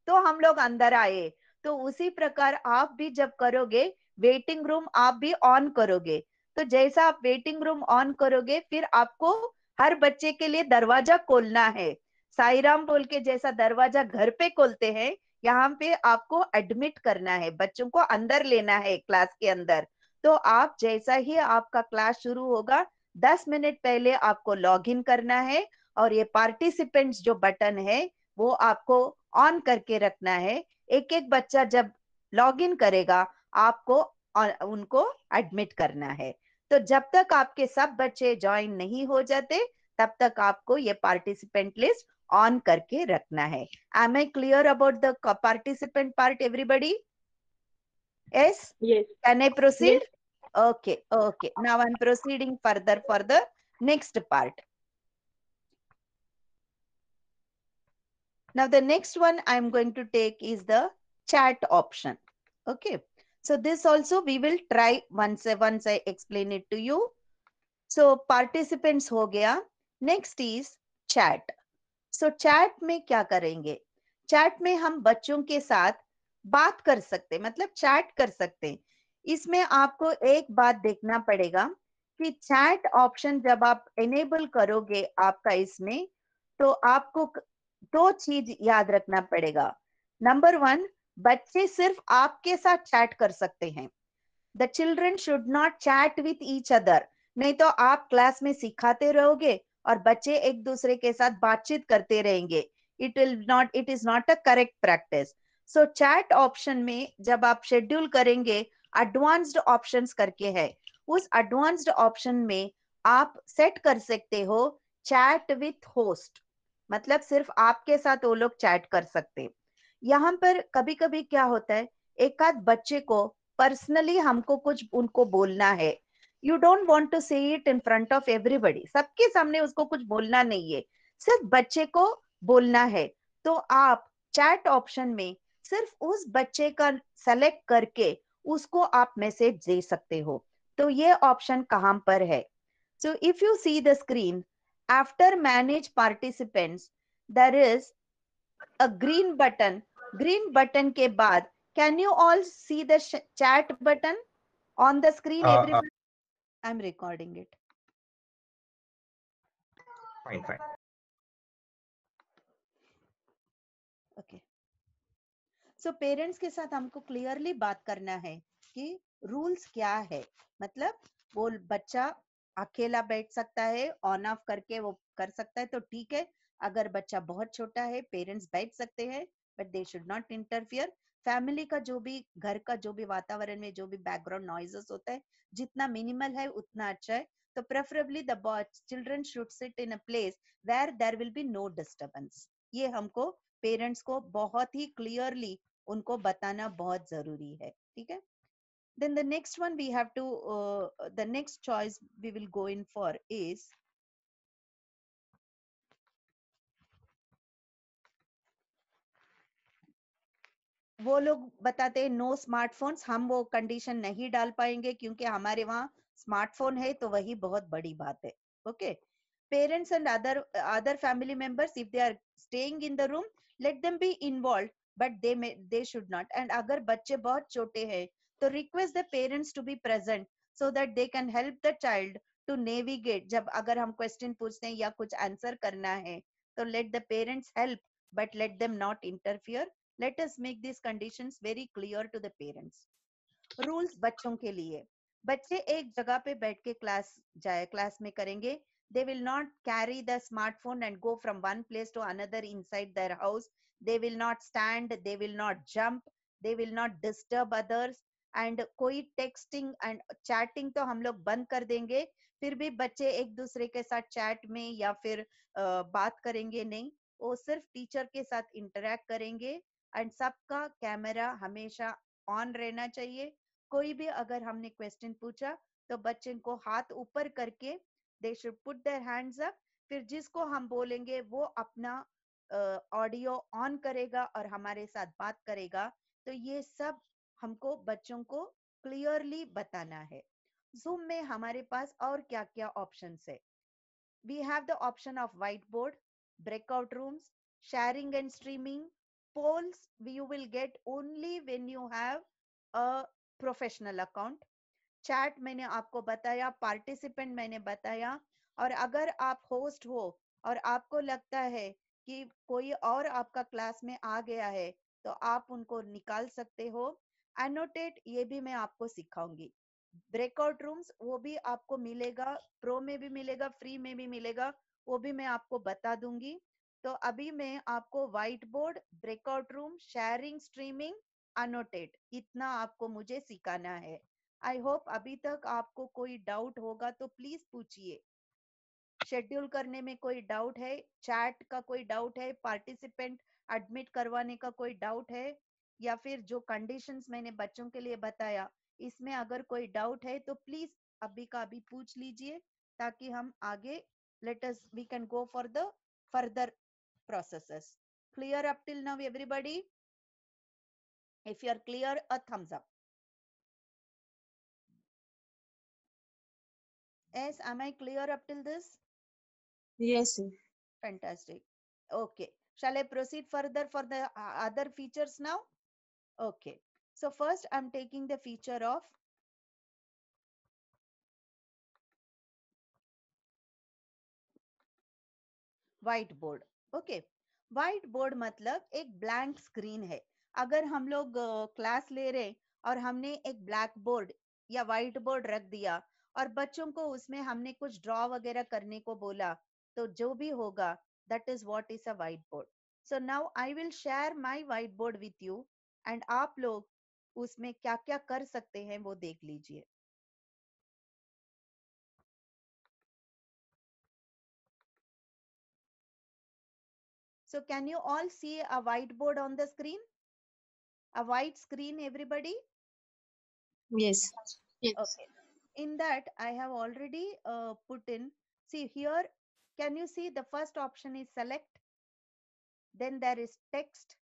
तो हम लोग अंदर आए। तो उसी प्रकार आप भी जब करोगे वेटिंग रूम आप भी ऑन करोगे। तो जैसा आप वेटिंग रूम ऑन करोगे फिर आपको हर बच्चे के लिए दरवाजा खोलना है। साईराम बोल के जैसा दरवाजा घर पे खोलते हैं, यहाँ पे आपको एडमिट करना है, बच्चों को अंदर लेना है क्लास के अंदर। तो आप जैसा ही आपका क्लास शुरू होगा 10 मिनट पहले आपको लॉग इन करना है और ये पार्टिसिपेंट्स जो बटन है वो आपको ऑन करके रखना है। एक एक बच्चा जब लॉग इन करेगा आपको उनको एडमिट करना है। तो जब तक आपके सब बच्चे ज्वाइन नहीं हो जाते तब तक आपको ये पार्टिसिपेंट लिस्ट ऑन करके रखना है. Am I clear about the participant part, everybody? Yes? Yes. Can I proceed? Yes. Okay, okay. Now I'm proceeding further for the next part. Now the next one I'm going to take is the chat option. Okay. So this also we will try once I explain it to you. So participants हो गया. Next is chat. So chat में क्या करेंगे? Chat में हम बच्चों के साथ बात कर सकते, मतलब चैट कर सकते हैं. इसमें आपको एक बात देखना पड़ेगा कि चैट ऑप्शन जब आप एनेबल करोगे आपका इसमें, तो आपको दो चीज याद रखना पड़ेगा. नंबर वन, बच्चे सिर्फ आपके साथ चैट कर सकते हैं. The children should not chat with each other. नहीं तो आप क्लास में सिखाते रहोगे और बच्चे एक दूसरे के साथ बातचीत करते रहेंगे. It is not a correct practice. So chat option में जब आप शेड्यूल करेंगे, एडवांस्ड ऑप्शंस करके है, उस एडवांस्ड ऑप्शन में आप सेट कर सकते हो चैट विथ होस्ट, मतलब सिर्फ आपके साथ वो लोग चैट कर सकते. यहाँ पर कभी कभी क्या होता है, एक आध बच्चे को पर्सनली हमको कुछ उनको बोलना है. यू डोंट वांट टू से it in front of everybody, सबके सामने उसको कुछ बोलना नहीं है, सिर्फ बच्चे को बोलना है. तो आप चैट ऑप्शन में सिर्फ उस बच्चे का सेलेक्ट करके उसको आप मैसेज दे सकते हो. तो ये ऑप्शन कहां पर है? So if you see the screen, after manage participants there is a green button. Green button के बाद can you all see the chat button on the screen, everybody? I'm recording it. Fine, fine. Okay. So parents के साथ हमको clearly बात करना है कि rules क्या है. मतलब वो बच्चा अकेला बैठ सकता है, ऑन ऑफ करके वो कर सकता है तो ठीक है. अगर बच्चा बहुत छोटा है, पेरेंट्स बैठ सकते हैं, but they should not interfere. Family का जो भी, घर का जो भी वातावरण में जो भी बैकग्राउंड नॉइजेस होता है, जितना मिनिमल है उतना अच्छा है. तो preferably the children should sit in a place where there will be no disturbance. ये हमको पेरेंट्स को बहुत ही क्लियरली उनको बताना बहुत जरूरी है. ठीक है. Then the next one we have to the next choice we will go in for is वो लोग बताते हैं नो स्मार्टफोन्स. हम वो कंडीशन नहीं डाल पाएंगे क्योंकि हमारे वहाँ स्मार्टफोन है, तो वही बहुत बड़ी बात है. Okay. Parents and other family members, if they are staying in the room, let them be involved, but they should not. And अगर बच्चे बहुत छोटे हैं तो request the parents to be present so that they can help the child to navigate. जब अगर हम question पूछते हैं या कुछ answer करना है तो let the parents help, but let them not interfere. Let us make these conditions very clear to the parents. Rules बच्चों के लिए, बच्चे एक जगह पे बैठ के क्लास में करेंगे. They will not carry the smartphone and go from one place to another inside their house. They will not stand, they will not jump, they will not disturb others. And कोई texting and chatting तो हम लोग बंद कर देंगे. फिर भी बच्चे एक दूसरे के साथ चैट में या फिर बात करेंगे नहीं. वो सिर्फ टीचर के साथ इंटरेक्ट करेंगे. एंड सबका कैमरा हमेशा ऑन रहना चाहिए. कोई भी अगर हमने क्वेश्चन पूछा तो बच्चे को हाथ ऊपर करके they should put their hands up. फिर जिसको हम बोलेंगे वो अपना ऑडियो ऑन करेगा और हमारे साथ बात करेगा. तो ये सब हमको बच्चों को क्लियरली बताना है. जूम में हमारे पास और क्या क्या ऑप्शंस है? We have the option of whiteboard, breakout rooms, sharing and streaming. Polls you will get only when you have a professional account. Chat मैंने आपको बताया, पार्टिसिपेंट मैंने बताया. और अगर आप होस्ट हो और आपको लगता है कि कोई और आपका क्लास में आ गया है तो आप उनको निकाल सकते हो. एनोटेट ये भी मैं आपको सिखाऊंगी. ब्रेकआउट रूम्स वो भी आपको मिलेगा, प्रो में भी मिलेगा, फ्री में भी मिलेगा, वो भी मैं आपको बता दूंगी. तो अभी मैं आपको white board, breakout room, sharing, streaming, annotate, इतना आपको मुझे सिखाना है. आई होप अभी तक आपको कोई डाउट होगा तो प्लीज पूछिए। शेड्यूल करने में कोई डाउट है, चैट का कोई डाउट है, पार्टिसिपेंट एडमिट करवाने का कोई डाउट है, या फिर जो कंडीशंस मैंने बच्चों के लिए बताया इसमें अगर कोई डाउट है तो प्लीज अभी का अभी पूछ लीजिए, ताकि हम आगे let us we can go for the further processes. Clear up till now everybody? If you are clear, a thumbs up. Yes, am I clear up till this? Yes, sir. Fantastic. Okay, shall I proceed further for the other features now? Okay, so first I'm taking the feature of white board. Okay, white board मतलब एक blank screen है। अगर हम लोग class ले रहे और हमने एक ब्लैक बोर्ड या व्हाइट बोर्ड रख दिया और बच्चों को उसमें हमने कुछ ड्रॉ वगैरह करने को बोला, तो जो भी होगा that is what is a white board. So now I will share my white board with you and आप लोग उसमें क्या क्या कर सकते हैं वो देख लीजिए। So can you all see a whiteboard on the screen? A white screen, everybody? Yes. Yes. Okay. In that, I have already put in, see here, can you see the first option is select, then there is text,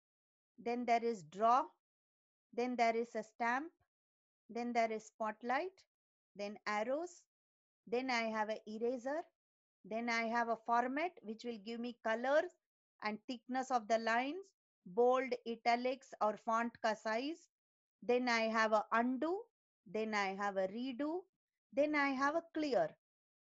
then there is draw, then there is a stamp, then there is spotlight, then arrows, then I have a eraser, then I have a format which will give me colors and thickness of the lines, bold, italics or font ka size. Then I have a undo, then I have a redo, then I have a clear.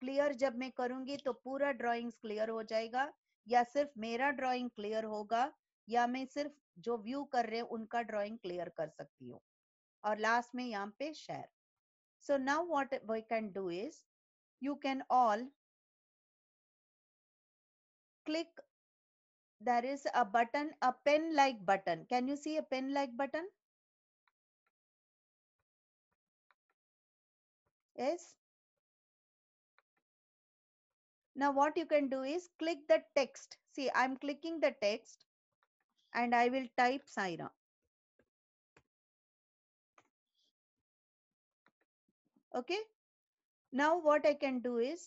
Clear जब मैं करूंगी तो पूरा drawings clear हो जाएगा, या सिर्फ मेरा ड्राइंग क्लियर होगा, या मैं सिर्फ जो व्यू कर रहे हैं उनका ड्राइंग क्लियर कर सकती हूँ। और लास्ट में यहाँ पे share. So now what we can do is, you can all click, there is a button, a pen like button. Can you see a pen like button? Yes. Now what you can do is click the text. See, I'm clicking the text and I will type Saira. Okay. Now what I can do is,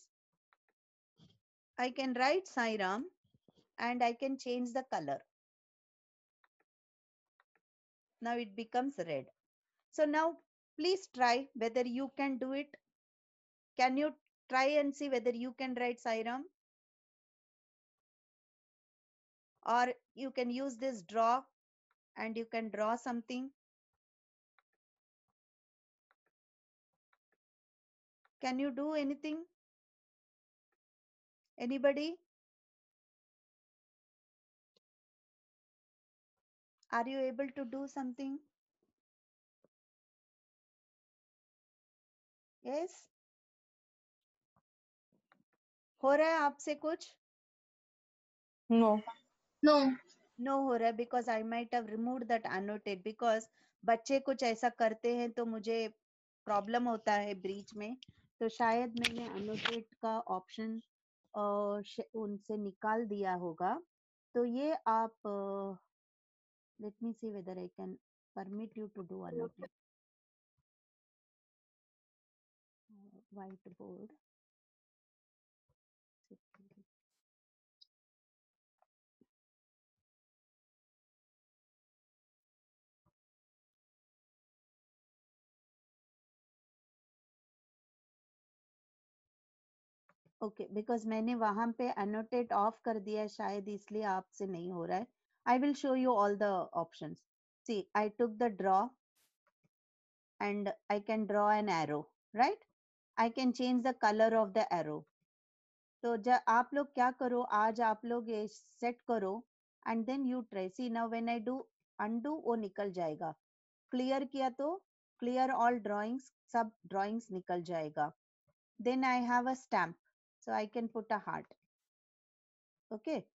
I can write Sairam and I can change the color. Now it becomes red. So now please try whether you can do it. Can you try and see whether you can write Sairam? Or you can use this draw and you can draw something. Can you do anything? Anybody? Are you able to do something? Yes? हो रहा है आपसे कुछ? No. No. No हो रहा है because I might have removed that annotate, because बच्चे कुछ ऐसा करते हैं तो मुझे प्रॉब्लम होता है ब्रीच में, तो शायद मैंने annotate का ऑप्शन उनसे निकाल दिया होगा। तो ये आप let me see whether I can permit you to do annotate. Whiteboard. Okay, because मैंने वहां पे annotate ऑफ कर दिया है, शायद इसलिए आपसे नहीं हो रहा है। I will show you all the options. See, I took the draw and I can draw an arrow, right? I can change the color of the arrow. तो जब आप लोग क्या करो, आज आप लोग ये सेट करो and then you try. See, now when I do undo, वो निकल जाएगा। क्लियर किया तो क्लियर ऑल ड्राइंग्स, सब ड्राइंग्स निकल जाएगा। Then I have a stamp, so I can put a heart. Okay,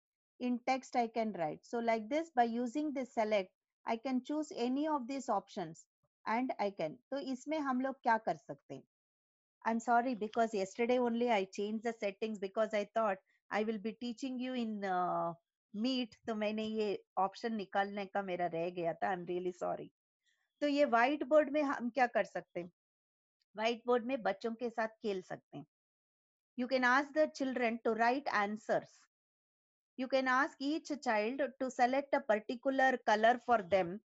in text I can write. So like this, by using this select, I can choose any of these options and I can. तो इसमें हम लोग क्या कर सकते हैं? I'm sorry because yesterday only I changed the settings because I thought I will be teaching you in Meet, तो मैंने ये ऑप्शन निकालने का मेरा रह गया था. I'm really sorry. तो ये व्हाइट बोर्ड में हम क्या कर सकते हैं? व्हाइट बोर्ड में बच्चों के साथ खेल सकते हैं. You can ask the children to write answers. You can ask each child to select a particular color for them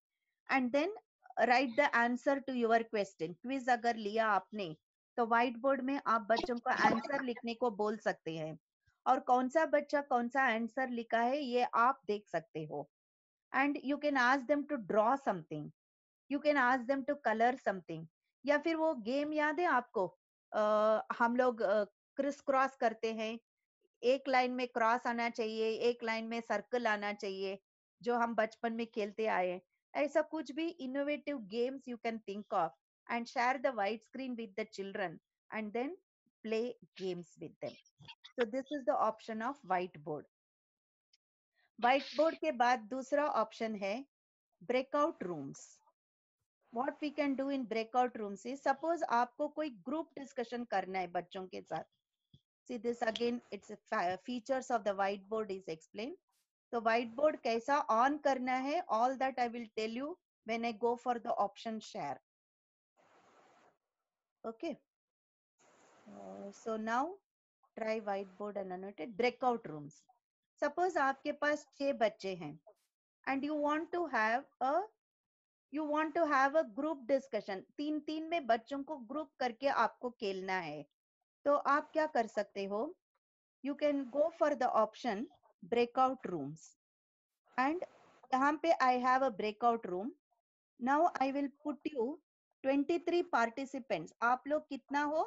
and then write the answer to your question. Quiz अगर लिया आपने तो व्हाइट बोर्ड में आप बच्चों को answer लिखने को बोल सकते हैं और कौन सा बच्चा कौन सा आंसर लिखा है ये आप देख सकते हो. And you can ask them to draw something. You can ask them to color something. या फिर वो गेम याद है आपको? हम लोग क्रिस क्रॉस करते हैं. एक लाइन में क्रॉस आना चाहिए, एक लाइन में सर्कल आना चाहिए, जो हम बचपन में खेलते आए. ऐसा कुछ भी innovative games you can think of and share the white screen with the children and then play games with them. So this is the option of whiteboard. Whiteboard के बाद दूसरा ऑप्शन है breakout rooms. What we can do in breakout rooms is, suppose आपको कोई group discussion करना है बच्चों के साथ. See this again, it's a features of the whiteboard is explained. तो whiteboard कैसा on करना है, all that I will tell you when I go for the option share. Okay. So now try whiteboard and annotate breakout rooms. Suppose आपके पास 6 बच्चे हैं and you want to have a group discussion. 3-3 में बच्चों को group करके आपको खेलना है. तो आप क्या कर सकते हो? You can go for the option breakout rooms. And यहाँ पे I have a breakout room. Now I will put you 23 participants. आप लोग कितना हो?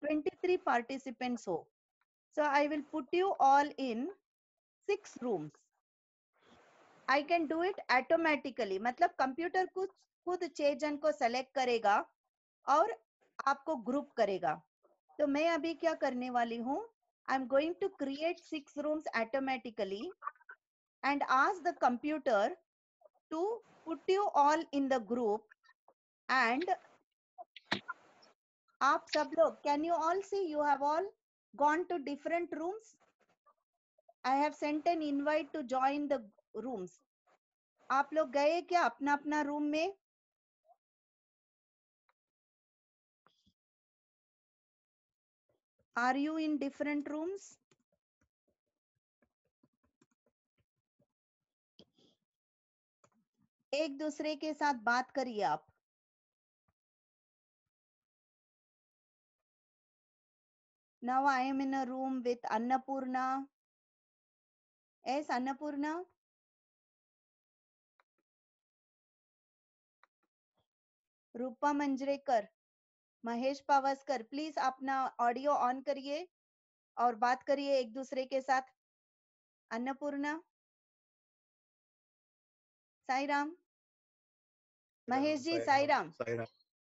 23 participants हो. So I will put you all in 6 rooms. I can do it automatically. मतलब computer खुद 6 जन को सेलेक्ट करेगा और आपको ग्रुप करेगा. तो मैं अभी क्या करने वाली हूँ? I'm going to create 6 rooms automatically and ask the computer to put you all in the group. And आप सब लोग, can you all see you have all gone to different rooms? I have sent an invite to join the rooms. आप लोग गए क्या अपना अपना room में? Are you in different rooms? एक दूसरे के साथ बात करिए आप. Now I am in a room with Annapurna. Yes, Annapurna. Rupa Manjrekar, Mahesh Pawaskar, please अपना ऑडियो ऑन करिए और बात करिए एक दूसरे के साथ. अन्नपूर्णा, साईराम, महेश जी साईराम,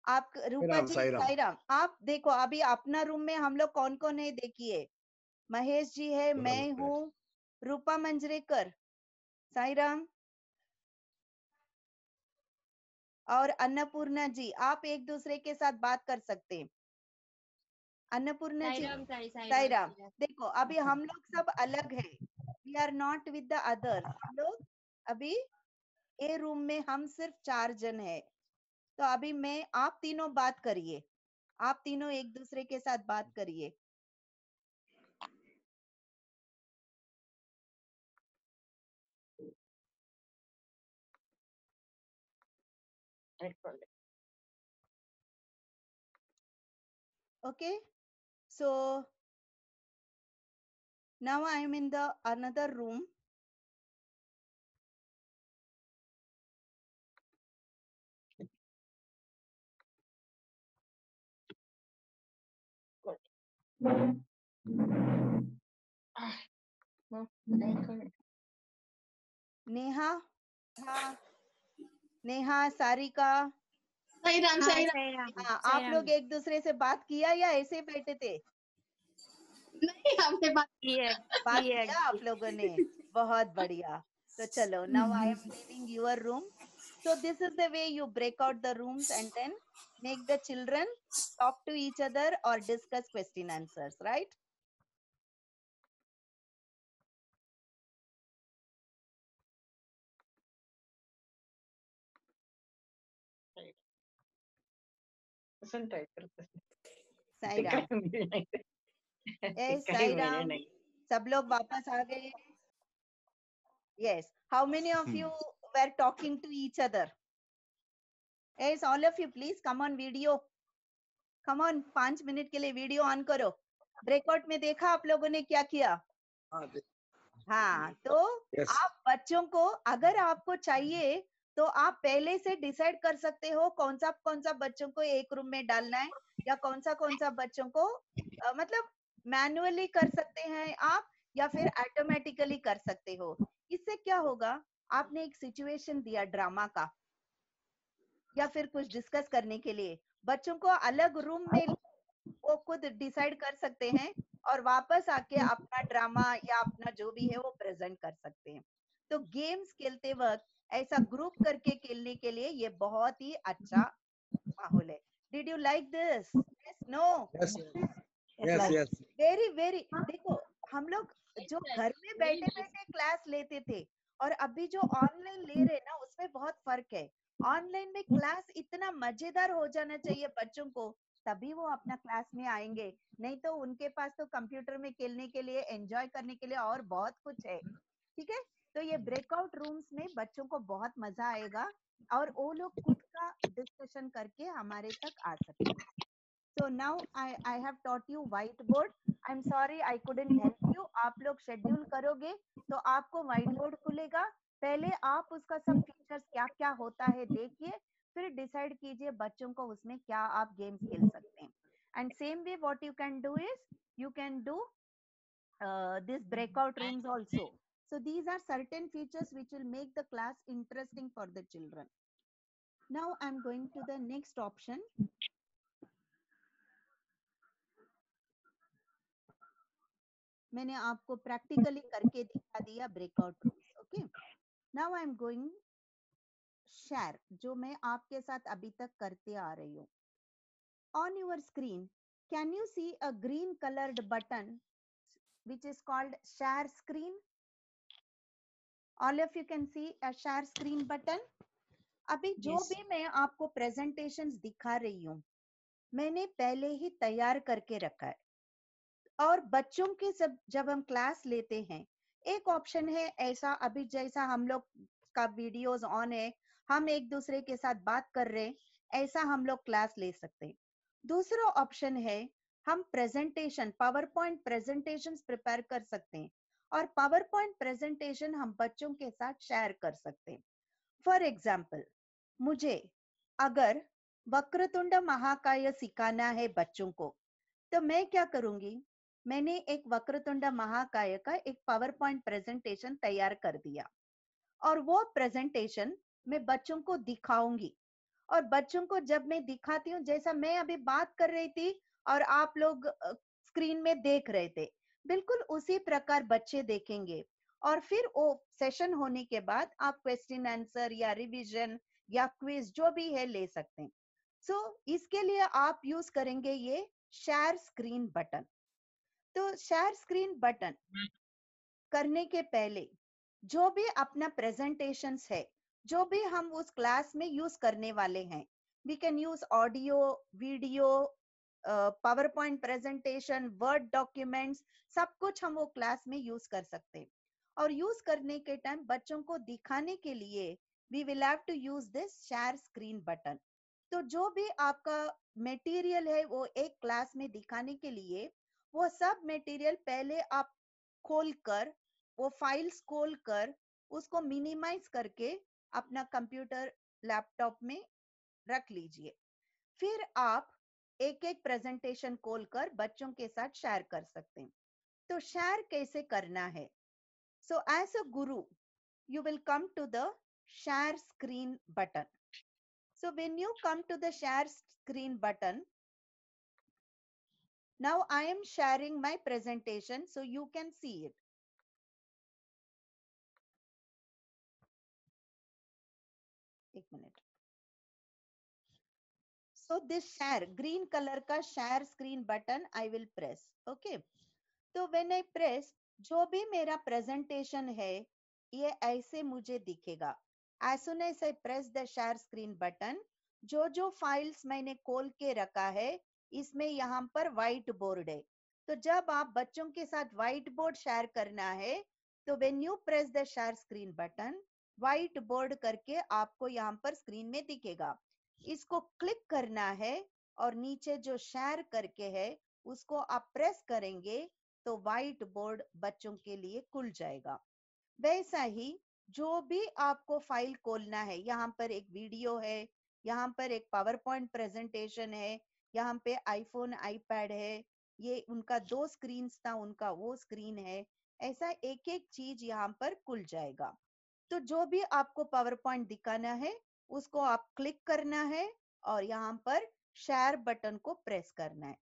आप रूपा जी साईराम. आप देखो अभी अपना रूम में हम लोग कौन कौन है देखिए. महेश जी है, मैं हूँ, रूपा मंजरेकर, साईराम और अन्नपूर्णा जी. आप एक दूसरे के साथ बात कर सकते हैं. अन्नपूर्णा जी, साईराम. देखो अभी हम लोग सब अलग है. We are not with the others. हम लोग अभी ए रूम में हम सिर्फ 4 जन है. तो अभी मैं, आप तीनों बात करिए. आप तीनों एक दूसरे के साथ बात करिए. Okay, so now I am in the another room. Neha, Neha, Sarika. Sairam हाँ, साईराम हाँ, आप लोग एक दूसरे से बात किया या ऐसे बैठे थे? नहीं, हमने बात बात किया आप लोगों ने. बहुत बढ़िया. तो चलो, now I am leaving your room So this is the way you break out the rooms and then make the children talk to each other or discuss question answers, right? Isn't it? Sai Ram ए साई राम सब लोग वापस आ गए yes how many of you were talking to each other yes all of you please come on video come on 5 minute के लिए video on करो breakout में देखा आप लोगों ने क्या किया हाँ तो Yes. आप बच्चों को अगर आपको चाहिए तो आप पहले से डिसाइड कर सकते हो कौन सा बच्चों को एक रूम में डालना है या कौन सा बच्चों को मतलब मैनुअली कर सकते हैं आप या फिर ऑटोमेटिकली कर सकते हो इससे क्या होगा आपने एक सिचुएशन दिया ड्रामा का या फिर कुछ डिस्कस करने के लिए बच्चों को अलग रूम में वो खुद डिसाइड कर सकते हैं और वापस आके अपना ड्रामा या अपना जो भी है वो प्रेजेंट कर सकते हैं तो गेम्स खेलते वक्त ऐसा ग्रुप करके खेलने के लिए ये बहुत ही अच्छा माहौल है did you like this yes no Yes. Very very देखो हम लोग जो घर में बैठे बैठे क्लास लेते थे और अभी जो ऑनलाइन ले रहे ना उसमें बहुत फर्क है ऑनलाइन में क्लास इतना मजेदार हो जाना चाहिए बच्चों को तभी वो अपना क्लास में आएंगे नहीं तो उनके पास तो कंप्यूटर में खेलने के लिए एंजॉय करने के लिए और बहुत कुछ है ठीक है तो ये ब्रेकआउट रूम्स में बच्चों को बहुत मजा आएगा और वो लोग खुद का डिस्कशन करके हमारे तक आ सकते हैं so now I have taught you whiteboard I'm sorry I couldn't help you आप लोग शेड्यूल करोगे तो आपको whiteboard खुलेगा पहले आप उसका सब फीचर्स क्या क्या होता है देखिए फिर डिसाइड कीजिए बच्चों को उसमें क्या आप गेम्स खेल सकते हैं and same way what you can do is you can do this breakout rooms also so these are certain features which will make the class interesting for the children now I'm going to the next option मैंने आपको practically करके दिखा दिया breakout rooms okay now I am going share जो मैं आपके साथ अभी तक करते आ रही हूँ on your screen can you see a green coloured button which is called share screen all of you can see a share screen button अभी जो Yes. भी मैं आपको प्रेजेंटेशंस दिखा रही हूँ मैंने पहले ही तैयार करके रखा है और बच्चों के सब जब हम क्लास लेते हैं एक ऑप्शन है ऐसा अभी जैसा हम लोग का वीडियोस ऑन है हम एक दूसरे के साथ बात कर रहे हैं ऐसा हम लोग क्लास ले सकते हैं दूसरा ऑप्शन है हम presentation power point presentations prepare कर सकते हैं और पावर पॉइंट प्रेजेंटेशन हम बच्चों के साथ शेयर कर सकते हैं फॉर एग्जाम्पल मुझे अगर वक्रतुंड महाकाय सिखाना है बच्चों को तो मैं क्या करूंगी मैंने एक वक्रतुंड महाकाय का एक पावर पॉइंट प्रेजेंटेशन तैयार कर दिया और वो प्रेजेंटेशन मैं बच्चों को दिखाऊंगी और बच्चों को जब मैं दिखाती हूँ जैसा मैं अभी बात कर रही थी और आप लोग स्क्रीन में देख रहे थे बिल्कुल उसी प्रकार बच्चे देखेंगे और फिर वो सेशन होने के बाद आप क्वेश्चन आंसर या रिवीजन या क्विज जो भी है ले सकते हैं सो इसके लिए आप यूज करेंगे ये शेयर स्क्रीन बटन तो शेयर स्क्रीन बटन करने के पहले जो भी अपना प्रेजेंटेशंस है जो भी हम उस क्लास में यूज करने वाले हैं we can use audio video PowerPoint presentation Word documents सब कुछ हम वो क्लास में यूज कर सकते हैं और यूज करने के टाइम बच्चों को दिखाने के लिए we will have to use this share screen button तो जो भी आपका मटेरियल है वो एक क्लास में दिखाने के लिए वो सब मटेरियल पहले आप खोलकर वो फाइल्स खोलकर उसको मिनिमाइज करके अपना कंप्यूटर लैपटॉप में रख लीजिए फिर आप एक एक प्रेजेंटेशन खोलकर बच्चों के साथ शेयर कर सकते हैं तो शेयर कैसे करना है so as a Guru you will come to the share screen button so when you come to the share screen button now I am sharing my presentation so you can see it एक minute. So this share green color का share screen button I will press. Okay. तो when I press, जो भी मेरा presentation है ये ऐसे मुझे दिखेगा. As soon as I press the share screen button, जो files मैंने खोल के रखा है इसमें यहाँ पर white board है. तो जब आप बच्चों के साथ white board share करना है तो when you press the share screen button, white board करके आपको यहाँ पर screen में दिखेगा. इसको क्लिक करना है और नीचे जो शेयर करके है उसको आप प्रेस करेंगे तो व्हाइट बोर्ड बच्चों के लिए खुल जाएगा. वैसा ही जो भी आपको फाइल खोलना है, यहाँ पर एक वीडियो है, यहाँ पर एक पावर पॉइंट प्रेजेंटेशन है, यहाँ पे आईफोन आईपैड है, ये उनका 2 स्क्रीन था, उनका वो स्क्रीन है, ऐसा एक एक चीज यहाँ पर खुल जाएगा. तो जो भी आपको पावर पॉइंट दिखाना है उसको आप क्लिक करना है और यहाँ पर शेयर बटन को प्रेस करना है.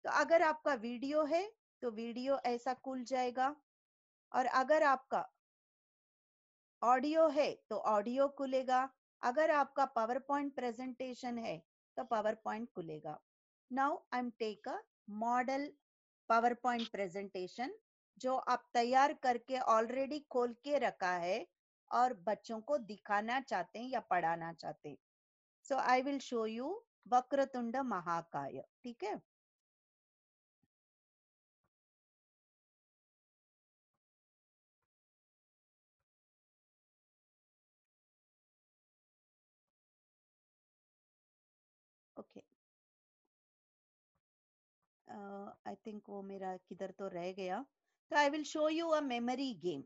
तो अगर आपका वीडियो है तो वीडियो ऐसा खुल जाएगा और अगर आपका ऑडियो है तो ऑडियो खुलेगा. अगर आपका पावर पॉइंट प्रेजेंटेशन है तो पावर पॉइंट खुलेगा. Now I am take a model PowerPoint presentation जो आप तैयार करके ऑलरेडी खोल के रखा है और बच्चों को दिखाना चाहते हैं या पढ़ाना चाहते हैं. So I will show you वक्रतुंड महाकाय. ठीक है. ओके. आई थिंक वो मेरा किधर तो रह गया. तो आई will show you a memory game.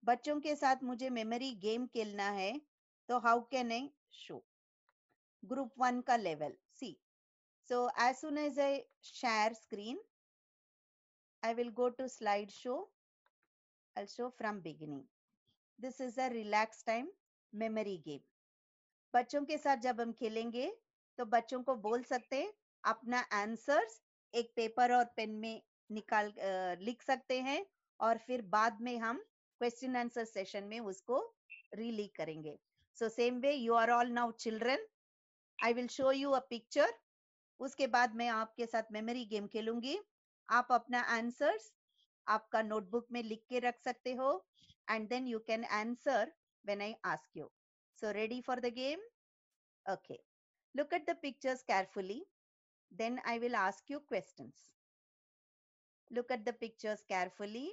बच्चों के साथ मुझे मेमोरी गेम खेलना है तो how can I show group 1 का level. C. So as soon as I share screen, I will go to slideshow. I'll show from beginning. This is a relax time memory game. बच्चों के साथ जब हम खेलेंगे तो बच्चों को बोल सकते हैं अपना आंसर्स एक पेपर और पेन में निकाल लिख सकते हैं और फिर बाद में हम क्वेश्चन आंसर सेशन में उसको रीलीक करेंगे. So same way you are all now children. I will show you a picture. उसके बाद मैं आपके साथ मेमोरी गेम खेलूंगी. आप अपना आंसर्स आपका नोटबुक में लिख के रख सकते हो and then you can answer when I ask you. So ready for the game. Okay. Look at the pictures carefully. Then I will ask you questions. Look at the pictures carefully.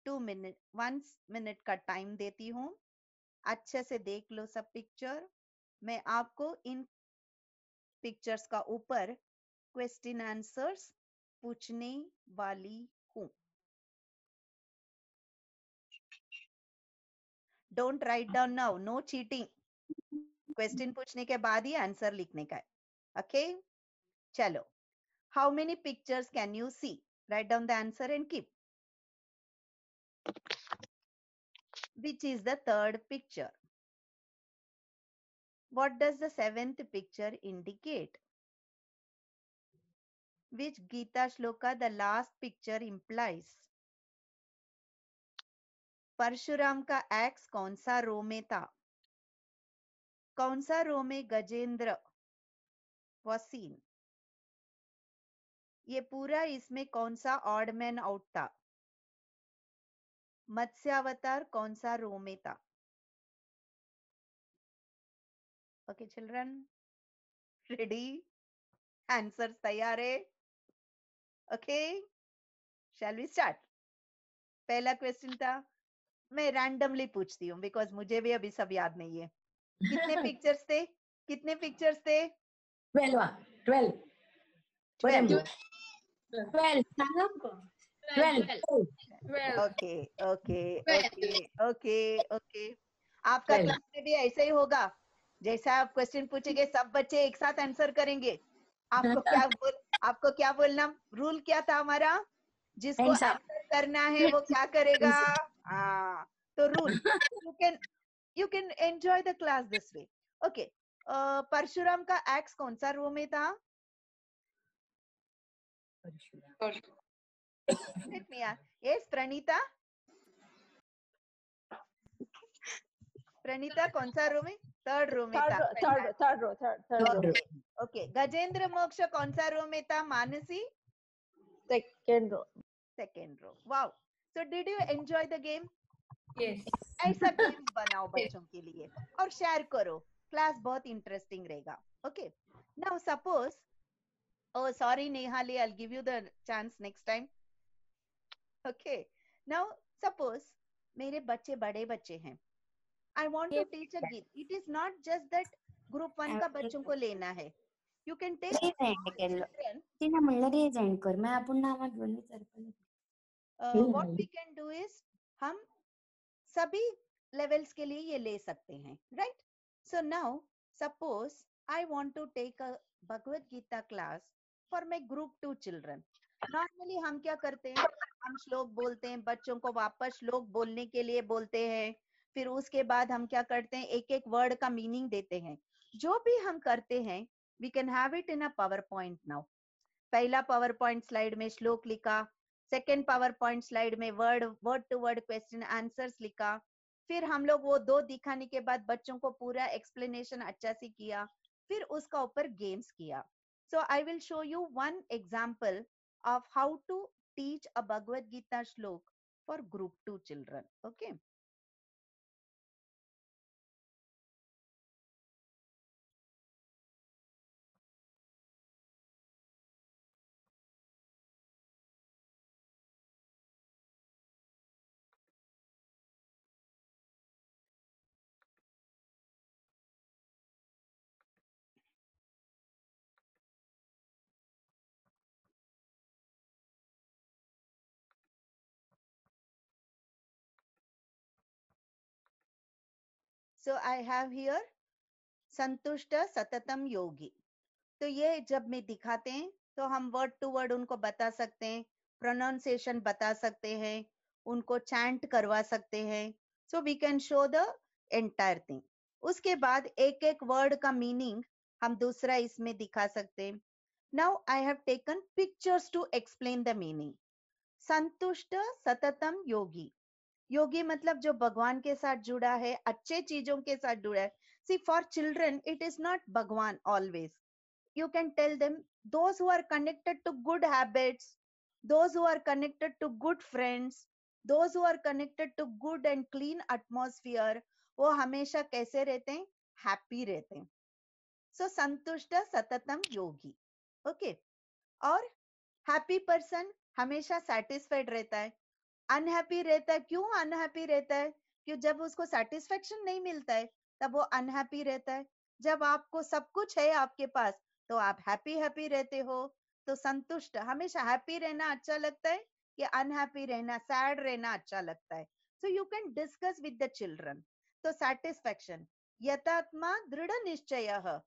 1 minute का time देती हूँ. अच्छे से देख लो सब picture. मैं आपको इन pictures का ऊपर क्वेश्चन आंसर्स पूछने वाली हूं. Don't write down now. No cheating. Question पूछने के बाद ही आंसर लिखने का है. ओके. चलो. How many pictures can you see? Write down the answer and keep. Which is the third picture? What does the 7th picture indicate? Which Gita shloka the last picture implies? Parashuram का axe कौन सा row में था? कौन सा row में Gajendra was seen? ये पूरा इसमें कौन सा ऑड मैन आउट था? मत्स्यावतार कौन सा रो में था? Okay children, ready? आंसर्स तैयार है? Okay, shall we start? पहला क्वेश्चन था, मैं रैंडमली पूछती हूँ बिकॉज मुझे भी अभी सब याद नहीं है. कितने पिक्चर्स थे? कितने पिक्चर्स थे? 12. 12. Okay okay okay okay okay. आपका क्लास में भी ऐसे ही होगा. जैसा आप क्वेश्चन पूछेंगे सब बच्चे एक साथ आंसर करेंगे. आपको क्या बोलना? रूल क्या था हमारा? जिसको आंसर करना है वो क्या करेगा? हाँ, तो rule you can enjoy the class this way. Okay. Parashuram का एक्स कौन सा रो में था? Let me ask. Yes, Pranita. Pranita कौन सा रो में? थर्ड रो में था Third row. ओके गजेंद्र मोक्ष कौन सा रो में था Mansi Second row. Second row wow so did you enjoy the game Yes. ऐसा गेम बनाओ बच्चों के लिए और शेयर करो क्लास बहुत इंटरेस्टिंग रहेगा okay now suppose oh sorry Nehali I'll give you the chance next time okay now suppose मेरे बच्चे बड़े बच्चे हैं I want to teach a git it is not just that group 1 का बच्चों को लेना है you can take children तिला म्हणलं रे जॉईन कर मग आपण नावात घेऊन विचार what we can do is हम सभी levels के लिए ये ले सकते हैं right so now suppose I want to take a Bhagavad Gita class for my group 2 children normally हम क्या करते हैं हम श्लोक बोलते हैं बच्चों को वापस श्लोक बोलने के लिए बोलते हैं फिर उसके बाद हम क्या करते हैं एक एक वर्ड का मीनिंग देते हैं जो भी हम करते हैं we can have it in a PowerPoint now पहला PowerPoint स्लाइड में श्लोक लिखा सेकेंड PowerPoint स्लाइड में word to word question answers लिखा फिर हम लोग वो दो दिखाने के बाद बच्चों को पूरा एक्सप्लेनेशन अच्छा से किया फिर उसका ऊपर गेम्स किया so I will show you one example of how to teach a Bhagavad Gita shlok for group 2 children okay so I have here संतुष्ट सततम योगी तो ये जब मैं दिखाते हैं तो हम वर्ड टू वर्ड उनको बता सकते हैं प्रोनाउंसिएशन बता सकते हैं उनको चैंट करवा सकते हैं so we can show the entire thing उसके बाद एक एक वर्ड का मीनिंग हम दूसरा इसमें दिखा सकते हैं now I have taken pictures to explain the meaning संतुष्ट सततम योगी योगी मतलब जो भगवान के साथ जुड़ा है अच्छे चीजों के साथ जुड़ा है see for children it is not bhagwan always you can tell them those who are connected to good habits those who are connected to good friends those who are connected to good and clean atmosphere वो हमेशा कैसे रहते हैं happy रहते हैं सो संतुष्ट सततम योगी okay और हैप्पी पर्सन हमेशा सेटिस्फाइड रहता है अनहैप्पी रहता है क्यों अनहैप्पी रहता है क्यों जब उसको सेटिस्फेक्शन नहीं मिलता है तब वो अनहैप्पी रहता है जब आपको सब कुछ है आपके पास तो आप हैप्पी हैप्पी रहते हो तो संतुष्ट हमेशा हैप्पी रहना अच्छा लगता है कि अनहैप्पी रहना सैड रहना अच्छा लगता है so you can discuss with the children तो सेटिस्फेक्शन यथात्मा दृढ़ निश्चय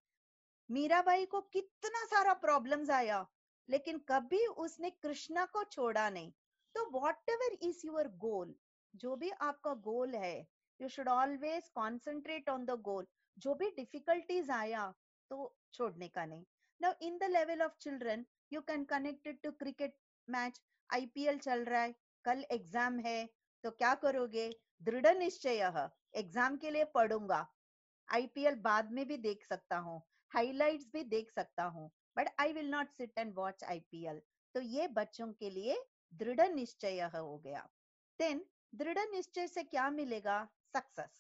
मीराबाई को कितना सारा प्रॉब्लम्स आया लेकिन कभी उसने कृष्णा को छोड़ा नहीं तो whatever is your goal जो भी आपका गोल है you should always concentrate on the goal जो भी डिफिकल्टीज आया तो छोड़ने का नहीं now in the level of children you can connect it to cricket match IPL चल रहा है कल एग्जाम है तो क्या करोगे दृढ़ निश्चय एग्जाम के लिए पढ़ूंगा आईपीएल बाद में भी देख सकता हूँ हाइलाइट्स भी देख सकता हूँ but I will not sit and watch IPL तो ये बच्चों के लिए दृढ़ निश्चय हो गया देन दृढ़ निश्चय से क्या मिलेगा सक्सेस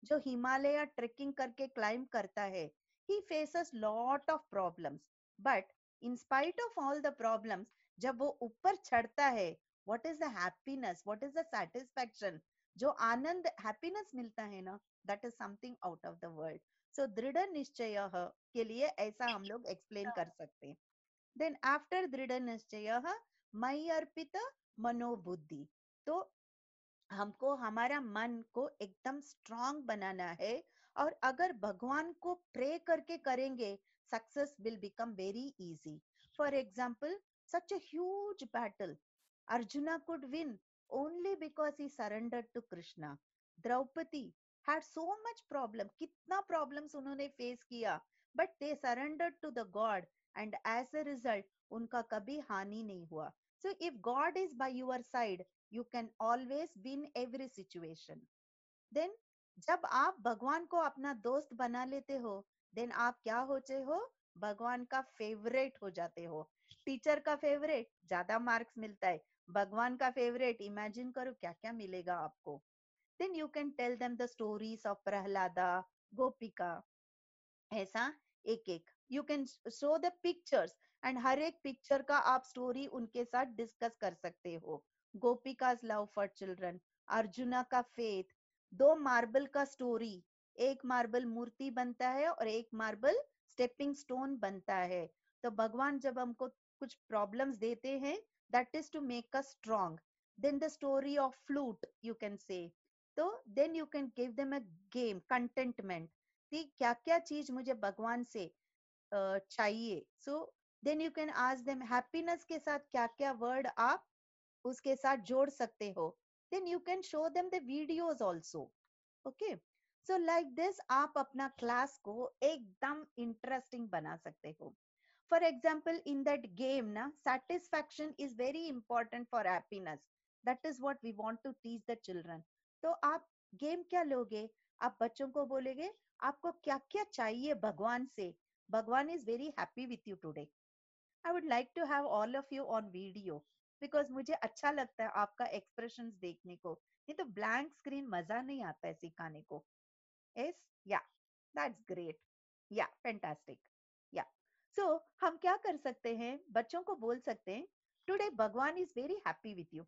जो हिमालय ट्रेकिंग करके क्लाइंब करता है he faces lot of problems but in spite of all the problems जब वो ऊपर चढ़ता है what is the happiness what is the satisfaction जो आनंद हैप्पीनेस मिलता है ना that is something out of the world so दृढ़ निश्चय के लिए ऐसा हम लोग एक्सप्लेन कर सकते हैं देन आफ्टर दृढ़ निश्चय मई अर्पित मनोबुद्धि तो हमको हमारा मन को एकदम स्ट्रांग बनाना है और अगर भगवान को प्रे करके करेंगे success will become very easy for example such a huge battle Arjuna could win only because he surrendered to Krishna Draupadi had so much problem कितना problems उन्होंने फेस किया but they surrendered to the God and as a result उनका कभी हानि नहीं हुआ so if God is by your side you can always win every situation then जब आप भगवान को अपना दोस्त बना लेते हो, देन आप क्या होते हो? भगवान का फेवरेट हो जाते हो। टीचर का फेवरेट, ज्यादा मार्क्स मिलता है। भगवान का फेवरेट, इमेजिन करो क्या क्या मिलेगा आपको। Then you can tell them the stories of Prahlada, Gopika, ऐसा एक एक you can show the pictures, and हर एक पिक्चर का आप स्टोरी उनके साथ डिस्कस कर सकते हो। गोपिकाज लव फॉर चिल्ड्रन, अर्जुना का फेथ, दो मार्बल का स्टोरी, एक मार्बल मूर्ति बनता है और एक मार्बल स्टेपिंग स्टोन बनता है। तो भगवान जब हमको कुछ प्रॉब्लम्स देते हैं, that is to make us strong. Then the story of flute you can say, तो then you can give them a game, contentment, क्या क्या चीज मुझे भगवान से चाहिए। So then you can ask them happiness के साथ क्या क्या वर्ड आप उसके साथ जोड़ सकते हो। Then you can show them the videos also. Okay, so like this आप अपना क्लास को एकदम इंटरेस्टिंग बना सकते हो। For example in that game ना, satisfaction is very important for happiness. That is what we want to teach the children. तो आप गेम क्या लोगे? आप बच्चों को बोलेगे आपको क्या क्या चाहिए भगवान से। Bhagwan is very happy with you today. I would like to have all of you on video, because मुझे अच्छा लगता है आपका एक्सप्रेशंस देखने को। नहीं तो ब्लैंक स्क्रीन मजा नहीं आता है सिखाने को। यस, या, दैट्स ग्रेट, या, फैंटास्टिक, या। सो हम क्या कर सकते हैं, बच्चों को बोल सकते हैं टुडे भगवान is very happy with you,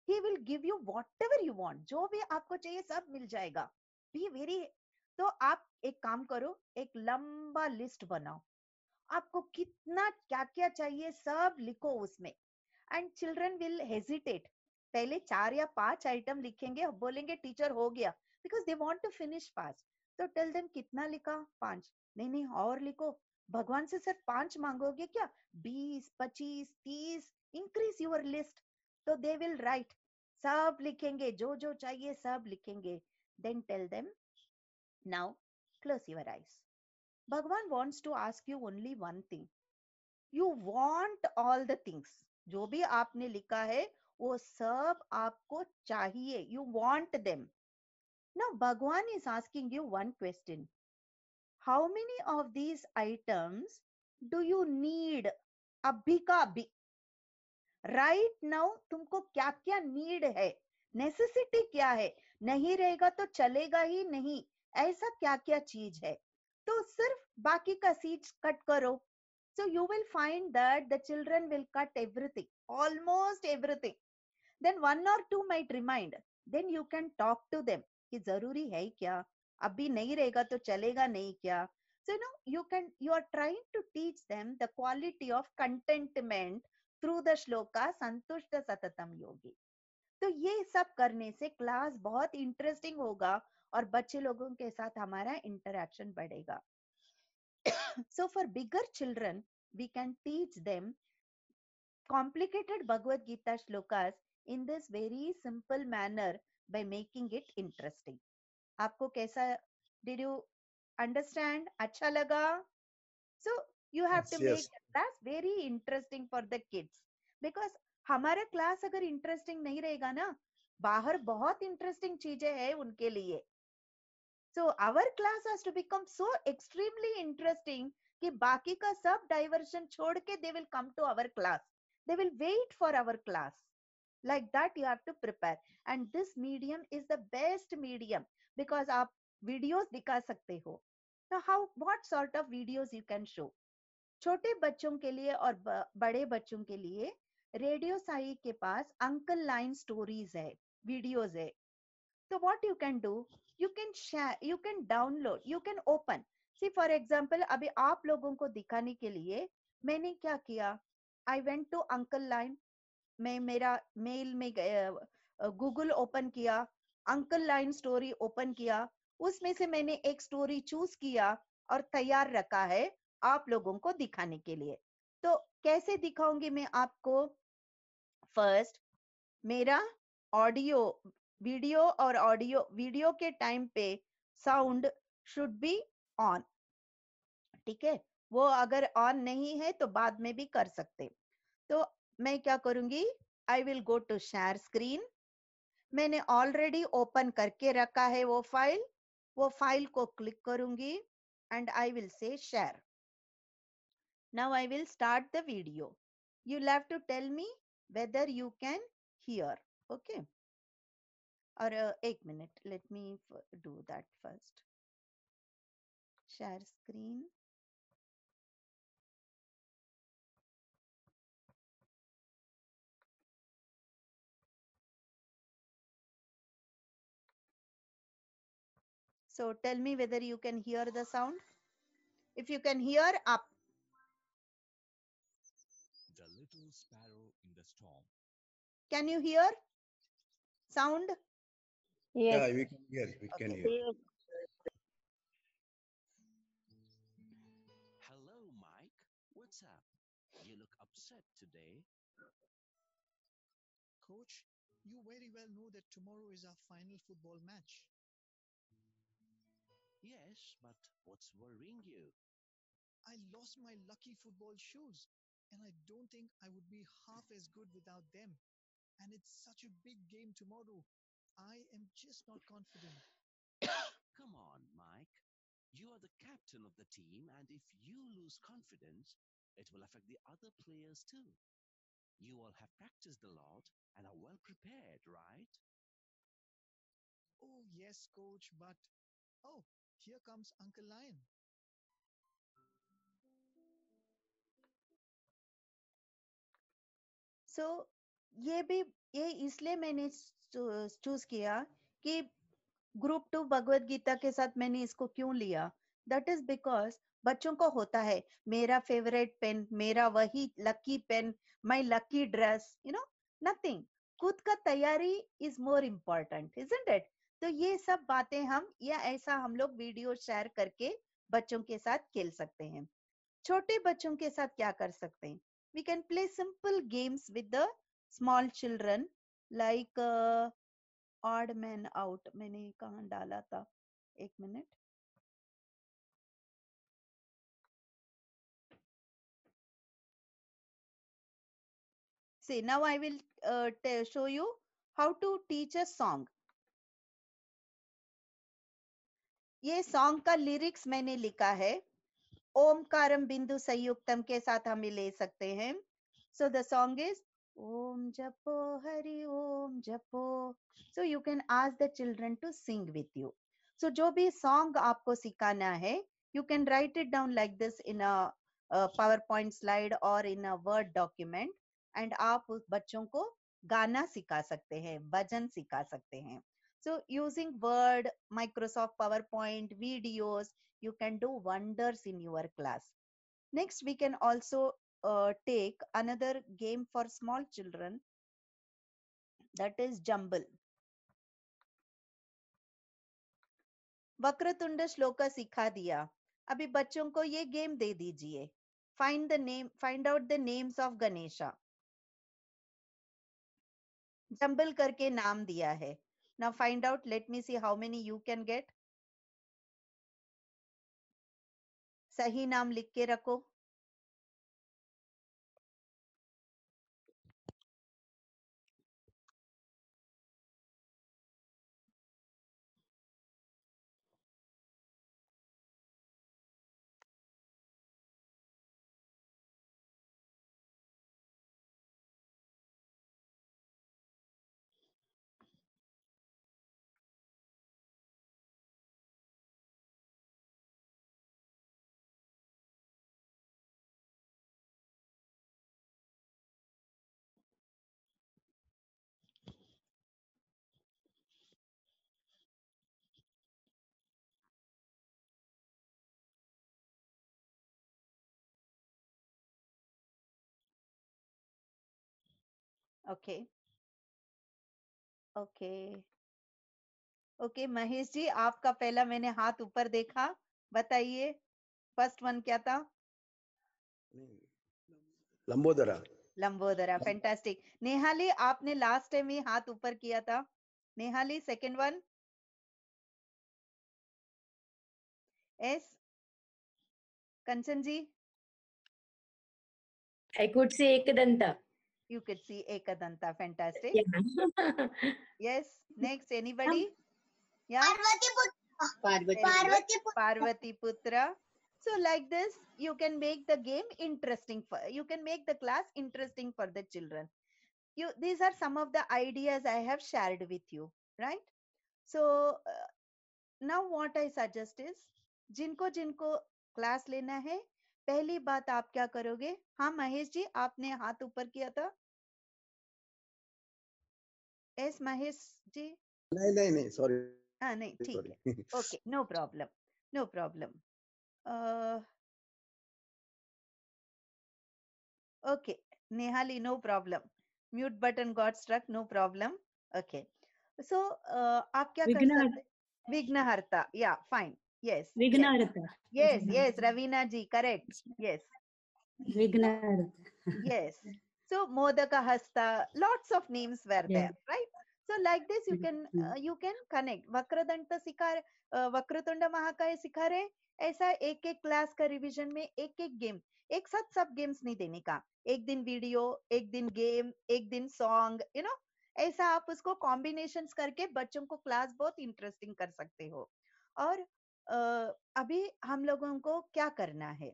he will give you whatever you want, जो भी आपको चाहिए सब मिल जाएगा। बी वेरी, तो आप एक काम करो, एक लंबा लिस्ट बनाओ, आपको कितना क्या क्या चाहिए सब लिखो उसमें, एंड चिल्ड्रन विल हेजिटेट। पहले 4 या 5 आइटम लिखेंगे, बोलेंगे टीचर हो गया, because they want to finish fast. तो टेल देम कितना लिखा? 5। नहीं नहीं और लिखो। भगवान से सिर्फ 5 मांगोगे क्या? 20, 25, 30, इंक्रीज योर लिस्ट। तो दे विल राइट, सब लिखेंगे, जो जो चाहिए सब लिखेंगे। Then tell them now close your eyes, Bhagwan wants to ask you only one thing. You want all the things. जो भी आपने लिखा है वो सब आपको चाहिए, you want them. Now Bhagwan is asking you one question. How many of these items do you need? अभी का अभी, राइट नाउ तुमको क्या क्या नीड है, नेसेसिटी क्या है, नहीं रहेगा तो चलेगा ही नहीं, ऐसा क्या क्या चीज है। तो सिर्फ बाकी का सीड्स कट करो। So you will find that the children will cut everything, almost everything. Then 1 or 2 might remind. Then you can talk to them कि जरूरी है क्या, अभी नहीं रहेगा तो चलेगा नहीं क्या। So you are trying to teach them the quality of contentment through the shloka संतुष्ट सततम योगी। तो ये सब करने से क्लास बहुत इंटरेस्टिंग होगा और बच्चे लोगों के साथ हमारा इंटरेक्शन बढ़ेगा। So for bigger children, we can teach them complicated Bhagavad Gita shlokas in this very simple manner by making it interesting. आपको कैसा, did you understand? अच्छा लगा? So you have to Yes, make yes. the class very interesting for the kids, because हमारा class अगर interesting नहीं रहेगा ना, बाहर बहुत इंटरेस्टिंग चीजें हैं उनके लिए। So our class has to become so extremely interesting कि बाकी का सब डाइवर्शन छोड़ के they will come to our class. They will wait for our class. Like that you have to prepare. And this medium is the best medium because आप videos दिखा सकते हो. Now what sort of videos you can show? छोटे बच्चों के लिए और बड़े बच्चों के लिए रेडियो साई के पास अंकल लाइन स्टोरीज है, वीडियोस है। So what you can do, you can share, you can download, you can open. See for example, अभी आप लोगों को दिखाने के लिए मैंने क्या किया, I went to Uncle Line, मैं मेरा मेल में गूगल ओपन किया, अंकल लाइन स्टोरी ओपन किया, उसमें से मैंने एक स्टोरी चूज किया और तैयार रखा है आप लोगों को दिखाने के लिए। तो कैसे दिखाऊंगी मैं आपको? फर्स्ट मेरा ऑडियो, वीडियो और ऑडियो, वीडियो के टाइम पे साउंड शुड बी ऑन, ठीक है? वो अगर ऑन नहीं है तो बाद में भी कर सकते। तो मैं क्या करूंगी, I will go to share screen, मैंने ऑलरेडी ओपन करके रखा है वो फाइल, वो फाइल को क्लिक करूंगी and I will say share. Now I will start the video. You'll have to tell me whether you can hear. Okay. Or 1 minute. Let me do that first. Share screen. So tell me whether you can hear the sound. If you can hear, up. The little sparrow in the storm. Can you hear? Sound? Yeah, Yes. we can hear. We can Okay. hear. Yes. Hello, Mike. What's up? You look upset today. Coach, you very well know that tomorrow is our final football match. Yes, but what's worrying you? I lost my lucky football shoes, and I don't think I would be half as good without them. And it's such a big game tomorrow. I am just not confident. Come on, Mike. You are the captain of the team, and if you lose confidence, it will affect the other players too. You all have practiced a lot and are well prepared, right? Oh, yes, coach, but oh, here comes Uncle Lion. So ये इसलिए मैंने choose किया कि group 2 Bhagavad Gita के साथ मैंने इसको क्यों लिया. दैट इज बिकॉज बच्चों को होता है मेरा फेवरेट पेन, मेरा वही lucky pen, my lucky dress, nothing. खुद का तैयारी is more important, isn't it? तो ये सब बातें हम या ऐसा हम लोग वीडियो शेयर करके बच्चों के साथ खेल सकते हैं. छोटे बच्चों के साथ क्या कर सकते हैं? We can play simple games with the small children like odd man out. मैंने कहाँ डाला था? 1 minute. See, now I will show you how to teach a song. ये song का lyrics मैंने लिखा है. ओमकारम बिंदु संयुक्तम के साथ हम ले सकते हैं. So the song is Om Japo Hari Om Japo. So you can ask the children to sing with you. So जो भी song आपको सिखाना है, you can write it down like this in a PowerPoint slide or in a Word document, and आप उस बच्चों को गाना सिखा सकते हैं, भजन सिखा सकते हैं. So using Word, Microsoft PowerPoint, videos, you can do wonders in your class. Next, we can also take another game for small children, that is Jumble. Vakratunda श्लोक सिखा दिया. अभी बच्चों को ये गेम दे दीजिए. Find out the names of Ganesha. Jumble करके नाम दिया है. Now find out, let me see how many you can get. सही नाम लिख के रखो. Okay. Okay. Okay Mahesh ji, आपका पहला मैंने हाथ ऊपर देखा. बताइए फर्स्ट वन क्या था? लंबोदरा. लंबोदरा. फैंटास्टिक. नेहाली, आपने लास्ट टाइम ही हाथ ऊपर किया था. Nehali, second one. Yes Kanchan ji. I could see Ekadanta. You could see Ekadanta. Fantastic. Yeah. Yes. Next, anybody? Yeah. Parvati. Parvati Putra. So like this, you can make the game interesting you can make the class interesting for the children. These are some of the ideas I have shared with you, right? So now what I suggest is, जिनको जिनको class लेना है, पहली बात आप क्या करोगे? हाँ महेश जी, आपने हाथ ऊपर किया था. यस महेश जी. नहीं sorry. हाँ नहीं, ठीक है. Okay, no problem. No problem. Okay, Nehali, no problem. Mute button got struck, no problem. Okay. So, आप क्या कर सकते? Vignaharta. Yeah, fine. Yes. Vignaharta. Yes, Ravina ji, correct. Yes. Vignaharta. Yes. So, Modaka Hasta, lots of names were there, right? So, like this, you can connect. Vakradanta सिखा वक्रतुंड महाकाय सिखा रहे, ऐसा एक एक क्लास का रिवीजन में एक एक गेम, एक साथ सब गेम्स नहीं देने का. एक दिन वीडियो, एक दिन गेम, एक दिन सॉन्ग, ऐसा आप उसको कॉम्बिनेशंस करके बच्चों को क्लास बहुत इंटरेस्टिंग कर सकते हो. और अभी हम लोगों को क्या करना है?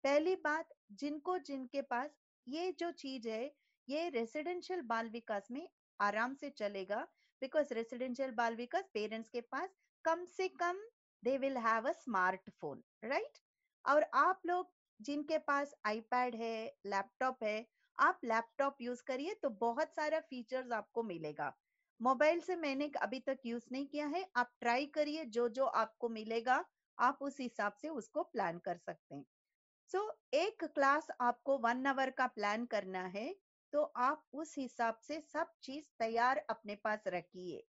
पहली बात, जिनके पास ये जो चीज है, ये रेसिडेंशियल बाल विकास में आराम से चलेगा, बिकॉज रेसिडेंशियल बाल विकास पेरेंट्स के पास कम से कम they will have a smartphone, right? और आप लोग जिनके पास आईपैड है, लैपटॉप है, आप लैपटॉप यूज करिए तो बहुत सारा फीचर्स आपको मिलेगा. मोबाइल से मैंने अभी तक यूज नहीं किया है, आप ट्राई करिए, जो जो आपको मिलेगा आप उस हिसाब से उसको प्लान कर सकते हैं. सो एक क्लास आपको 1 आवर का प्लान करना है, तो आप उस हिसाब से सब चीज तैयार अपने पास रखिए.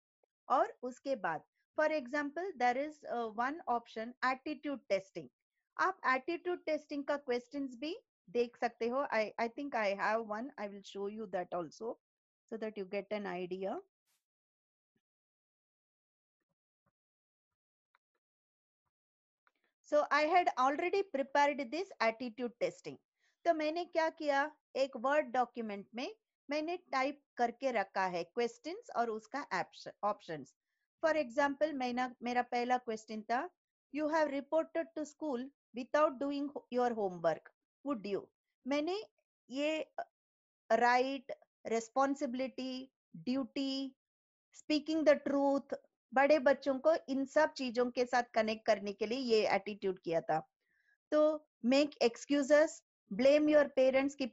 और उसके बाद for example there is one option attitude testing. आप एटीट्यूड टेस्टिंग का क्वेश्चंस भी देख सकते हो. I think I have one, I will show you that also so that you get an idea. So I had already prepared this attitude testing. तो मैंने क्या किया, एक वर्ड डॉक्यूमेंट में मैंने टाइप करके रखा है क्वेश्चंस और उसका ऑप्शंस. फॉर एग्जांपल मेरा पहला क्वेश्चन था, you have reported to school without doing your homework, would you? मैंने ये right, responsibility, duty, speaking the truth, बड़े बच्चों को इन सब चीजों के साथ कनेक्ट करने के लिए ये एटीट्यूड किया था. तो make excuses, blame your parents कि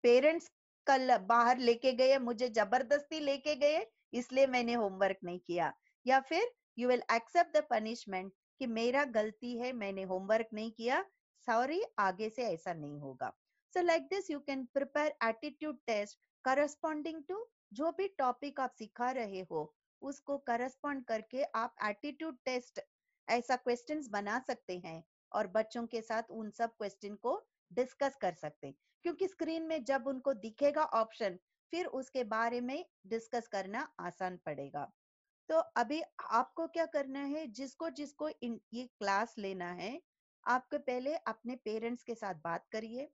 पेरेंट्स कल बाहर लेके गए, मुझे जबरदस्ती लेके गए, इसलिए मैंने होमवर्क नहीं किया. या फिर you will accept the punishment कि मेरा गलती है, मैंने होमवर्क नहीं किया, सॉरी, आगे से ऐसा नहीं होगा. So like this you can prepare attitude test corresponding to जो भी टॉपिक आप सिखा रहे हो, उसको करस्पॉन्ड करके आप एटीट्यूड टेस्ट ऐसा क्वेश्चंस बना सकते हैं और बच्चों के साथ उन सब क्वेश्चन को डिस्कस कर सकते हैं. क्योंकि स्क्रीन में जब उनको दिखेगा ऑप्शन, फिर उसके बारे में डिस्कस करना आसान पड़ेगा. तो अभी आपको क्या करना है, जिसको जिसको ये क्लास लेना है, आपको पहले अपने पेरेंट्स के साथ बात करिए.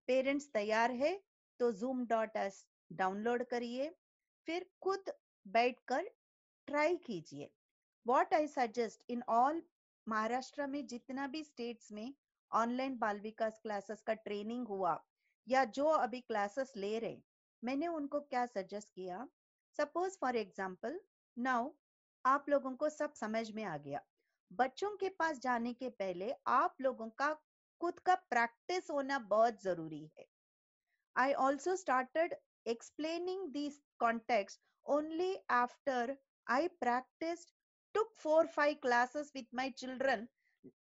पेरेंट्स तैयार है तो zoom.us डाउनलोड करिए, फिर खुद बैठकर ट्राई कीजिए. What I suggest in all Maharashtra में जितना भी स्टेट्स में ऑनलाइन बाल विकास क्लासेस का ट्रेनिंग हुआ या जो अभी क्लासेस ले रहे, मैंने उनको क्या सजेस्ट किया, सपोज फॉर एग्जांपल नाउ आप लोगों को सब समझ में आ गया, बच्चों के पास जाने के पहले आप लोगों का खुद का प्रैक्टिस होना बहुत जरूरी है. I also started explaining these contexts only after I practiced, took 4-5 classes with my children.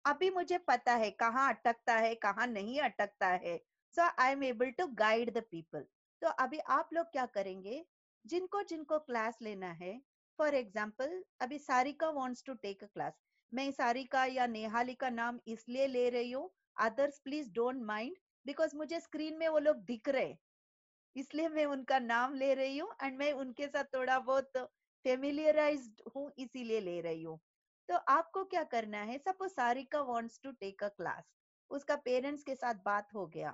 अभी मुझे पता है कहाँ अटकता है, कहाँ नहीं अटकता है. So I am able to guide the people. तो अभी आप लोग क्या करेंगे, जिनको जिनको क्लास लेना है, फॉर एग्जाम्पल अभी Sarika wants to take a class. मैं सारिका या नेहाली का नाम इसलिए ले रही हूँ, others please don't mind, because मुझे स्क्रीन में वो लोग दिख रहे, इसलिए मैं उनका नाम ले रही हूँ एंड मैं उनके साथ थोड़ा बहुत फेमिलियराइज्ड हूँ, इसीलिए ले रही हूँ. तो आपको क्या करना है, suppose Sarika wants to take a class, उसका पेरेंट्स के साथ बात हो गया.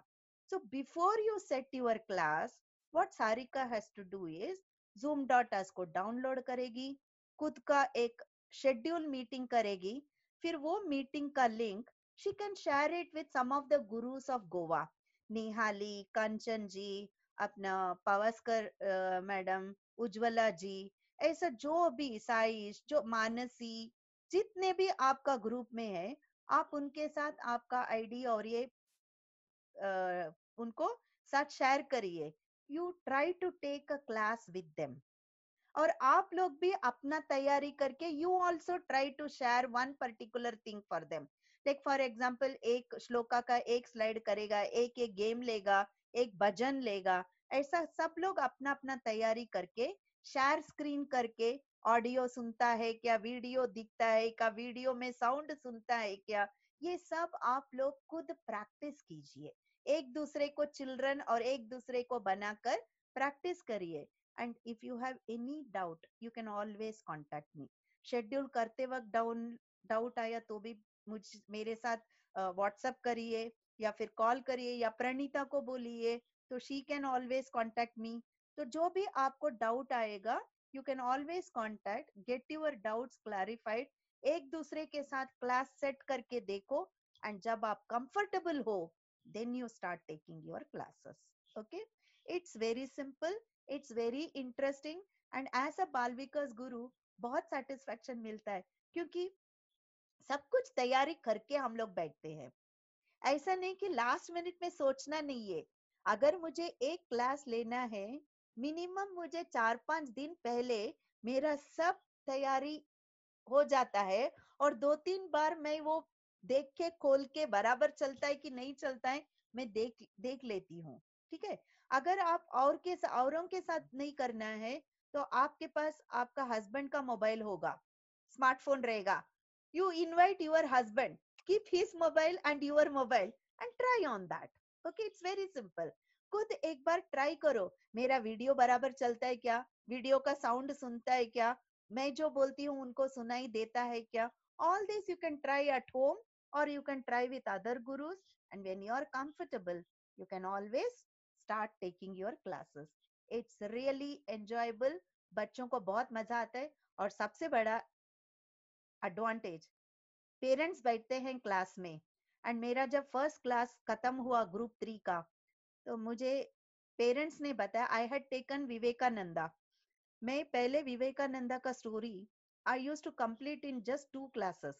So before you set your class, what Sarika has to do is zoom.us को डाउनलोड करेगी, खुद का एक शेड्यूल मीटिंग करेगी, फिर वो मीटिंग का link she can share it with some of the gurus of Goa, निहाली, कंचन जी, अपना पावस्कर मैडम, उज्ज्वला जी, ऐसा जो भी साइश, जो मानसी, जितने भी आपका ग्रुप में है, आप उनके साथ आपका आईडी और ये उनको साथ शेयर करिए. You try to take a class with them. और आप लोग भी अपना तैयारी करके you also try to share one particular thing for them. Like for example एक श्लोका का एक स्लाइड करेगा, एक एक गेम लेगा, एक भजन लेगा. ऐसा सब लोग अपना अपना तैयारी करके शेयर स्क्रीन करके, ऑडियो सुनता है क्या, वीडियो दिखता है क्या, वीडियो में साउंड सुनता है क्या, ये सब आप लोग खुद प्रैक्टिस कीजिए. एक दूसरे को चिल्ड्रन और एक दूसरे को बनाकर प्रैक्टिस करिए. And if you have any doubt, you can always contact me. Schedule करते वक्त डाउट आया तो भी मेरे साथ व्हाट्सएप करिए या फिर कॉल करिए या प्रणीता को बोलिए, तो she can always contact me. तो जो भी आपको डाउट आएगा, you can always contact, get your doubts clarified. एक दूसरे के साथ क्लास सेट करके देखो, and जब आप comfortable हो, then you start taking your classes. Okay? It's very simple. It's very interesting, and as a बाल विकास गुरु बहुत satisfaction मिलता है, क्योंकि सब कुछ तैयारी करके हम लोग बैठते हैं. ऐसा नहीं कि लास्ट मिनट में सोचना नहीं है. अगर मुझे एक क्लास लेना है, मिनिमम मुझे 4-5 दिन पहले मेरा सब तैयारी हो जाता है, और 2-3 बार मैं वो देख के खोल के बराबर चलता है कि नहीं चलता है, मैं देख लेती हूँ. ठीक है. अगर आप औरों के साथ नहीं करना है, तो आपके पास आपका हस्बैंड का मोबाइल होगा, स्मार्टफोन रहेगा. You invite your husband, keep his mobile and your mobile and try on that. Okay, it's very simple. खुद एक बार ट्राई करो, मेरा वीडियो बराबर चलता है क्या, वीडियो का साउंड सुनता है क्या, मैं जो बोलती हूँ उनको सुनाई देता है क्या. All this you can try at home, or you can try with other gurus, and when you are comfortable, you can always start taking your classes. It's really enjoyable. बच्चों को बहुत मजा आता है. और सबसे बड़ा एडवांटेज, पेरेंट्स बैठते हैं क्लास में. एंड मेरा जब फर्स्ट क्लास खत्म हुआ ग्रुप 3 का, तो मुझे पेरेंट्स ने बताया, आई हैड टेकन विवेकानंदा. मैं पहले विवेकानंदा का story I used to complete in just 2 classes.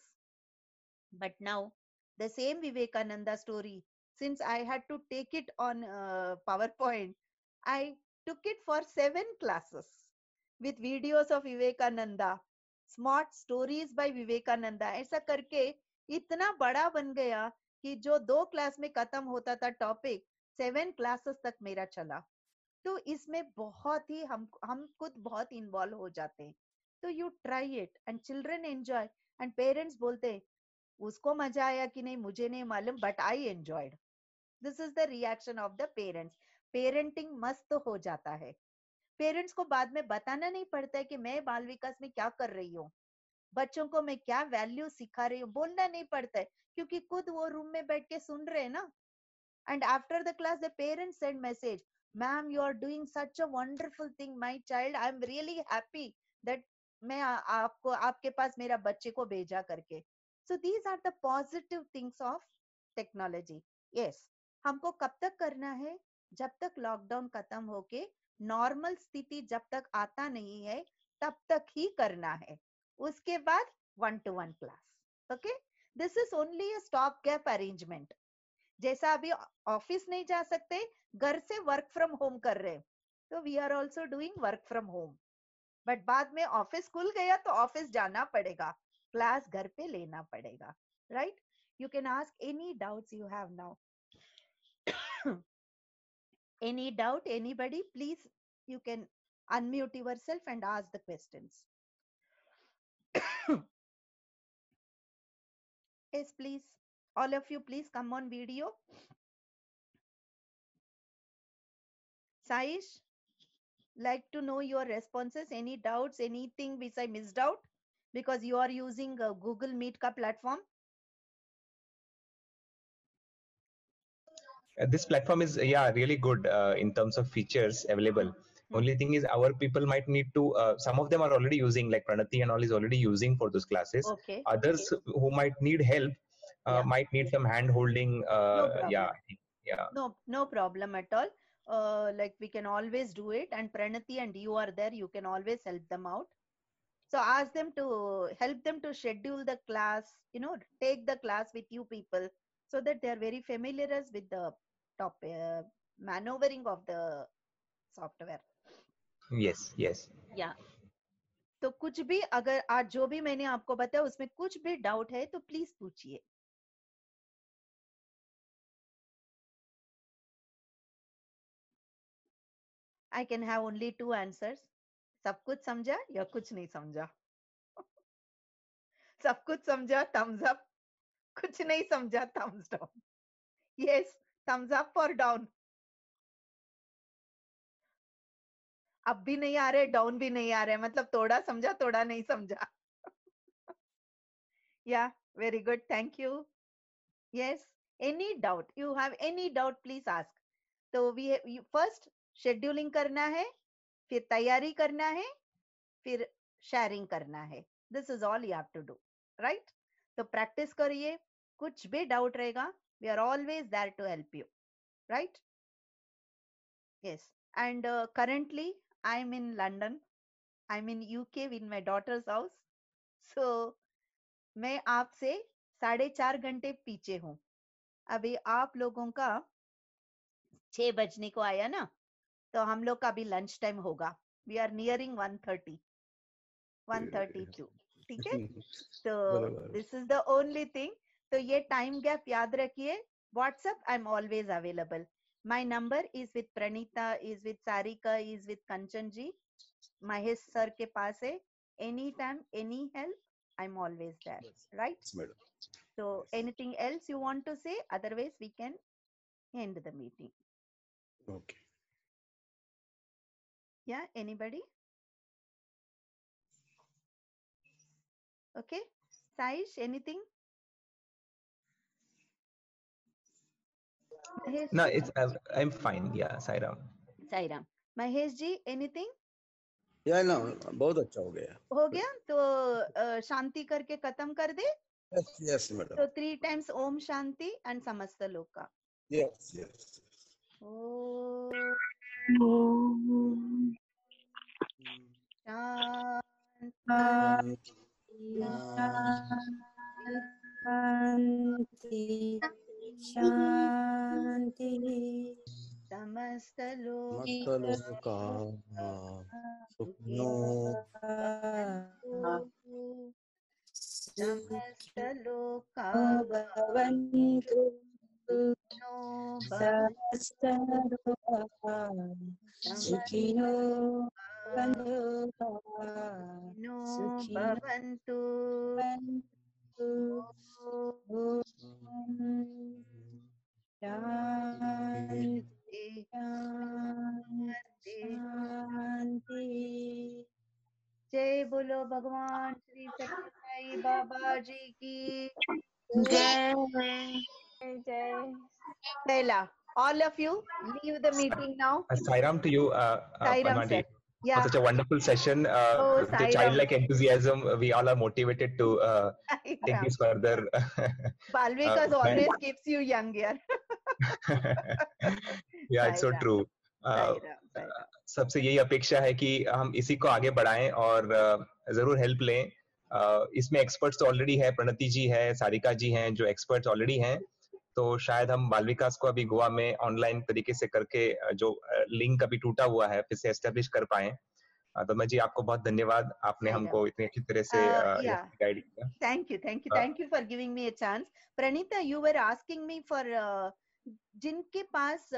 But now the same Vivekananda story, since I had to take it on PowerPoint, I took it for 7 classes with videos of Vivekananda, smart stories by Vivekananda. ऐसा करके इतना बड़ा बन गया कि जो 2 class में खत्म होता था टॉपिक, 7 क्लासेस तक मेरा चला. तो इसमें बहुत ही हम खुद बहुत इन्वॉल्व हो जाते हैं. तो you try it and children enjoy. And parents बोलते हैं, उसको मजा आया कि नहीं मुझे नहीं मालूम, but I enjoyed. This is the reaction of the parents. Parenting मस्त हो जाता है. पेरेंट्स को बाद में बताना नहीं पड़ता है कि मैं बाल विकास में क्या कर रही हूँ, बच्चों को मैं क्या वैल्यू सिखा रही हूँ, बोलना नहीं पड़ता है, क्योंकि खुद वो रूम में बैठ के सुन रहे हैं ना. And after the class the parents send message, ma'am you are doing such a wonderful thing, my child, I am really happy that मैं आपको आपके पास मेरा बच्चे को भेजा करके. So these are the positive things of technology. Yes, हमको कब तक करना है, जब तक लॉकडाउन खत्म होके नॉर्मल स्थिति जब तक आता नहीं है तब तक ही करना है. उसके बाद 1-to-1 class. Okay, this is only a stop gap arrangement. जैसा अभी ऑफिस नहीं जा सकते, घर से वर्क फ्रॉम होम कर रहे, तो we are also doing work from home. But बाद में ऑफिस खुल गया तो ऑफिस जाना पड़ेगा, क्लास घर पे लेना पड़ेगा. Right? You can ask any doubts you have now. Any doubt, anybody, please, you can unmute yourself and ask the questions. Yes, please. All of you, please come on video. Saish, like to know your responses. Any doubts, anything which I missed out? Because you are using Google Meet ka platform. This platform is really good in terms of features available. Only thing is our people might need to, some of them are already using, like Pranati and all is already using for those classes. Okay. Others who might need help Yeah. might need some hand holding. No problem. Yeah. No problem at all. Like we can always do it, and Pranati and you are there, you can always help them out. So ask them to help them to schedule the class, take the class with you people, so that they are very familiar with the top maneuvering of the software. Yes. Yeah. तो कुछ भी अगर आज जो भी मैंने आपको बताया उसमें कुछ भी डाउट है तो प्लीज पूछिए. I can have only 2 answers. सब कुछ समझा या कुछ नहीं समझा. सब कुछ समझा, thumbs up. कुछ नहीं समझा, thumbs down. Yes, thumbs up or down. अब भी नहीं आ रहे, डाउन भी नहीं आ रहे, मतलब थोड़ा समझा, थोड़ा नहीं समझा. Yeah, very good. Thank you. Yes, any doubt, you have any doubt, please ask. तो first scheduling करना है, फिर तैयारी करना है, फिर sharing करना है. This is all you have to do, right? तो practice करिए, कुछ भी doubt रहेगा, we are always there to help you, right? Yes, and currently I'm in London. I'm in UK with my daughter's house. So मैं आपसे 4.5 घंटे पीछे हूँ. अभी आप लोगों का 6 बजने को आया ना, तो हम लोग का अभी लंच टाइम होगा. We are nearing 1:30, 1:32. ठीक है? तो this is the only thing. तो ये टाइम गैप याद रखिए. WhatsApp, I'm always available. My number is with Pranita, is with Sarika, is with Kanchan ji. Mahesh sir के पास है. Anytime, any help, I'm always there. Right? Yes, madam. So anything else you want to say? Otherwise, we can end the meeting. Okay. Yeah, anybody? Okay. Saish, anything? Mahesh No, ji? it's I'm fine. Yeah, Sairam. Sairam. Mahesh ji, anything? Yeah, no, बहुत अच्छा हो गया. हो गया तो शांति करके खत्म कर दे. Yes, madam. तो 3 times ओम शांति and समस्त लोका. Yes. ओम शांति शांति समस्त लोक समस्तलोका सुखिनो समस्त लोका भवन्तु नो समस्तलोका सुखिनो भवन्तु नो सुखिनो भवन्तु. शांति शांति. शांति. जय बोलो भगवान श्री सत्य साई बाबा जी की जय. पहला. All of you leave the meeting now. Sairam to you, Sairam Padmati. sir. Yeah. For such a wonderful session. With your Sairam. childlike enthusiasm, we all are motivated to take this further. Balvikas always keeps you young here. Yeah, it's so Sairam. true. Sairam. सबसे यही अपेक्षा है कि हम इसी को आगे बढ़ाएं और जरूर हेल्प लें. इसमें एक्सपर्ट्स तो ऑलरेडी है, प्रणति जी है, सारिका जी हैं जो एक्सपर्ट्स ऑलरेडी हैं. तो शायद हम बाल विकास को अभी गोवा में ऑनलाइन तरीके से करके जो लिंक अभी टूटा हुआ है फिर से एस्टेब्लिश कर पाए. तो मैं जी आपको बहुत धन्यवाद, आपने हमको इतनी अच्छी तरह से गाइड किया. Thank you for giving me a chance. Pranita, you were asking me for जिनके पास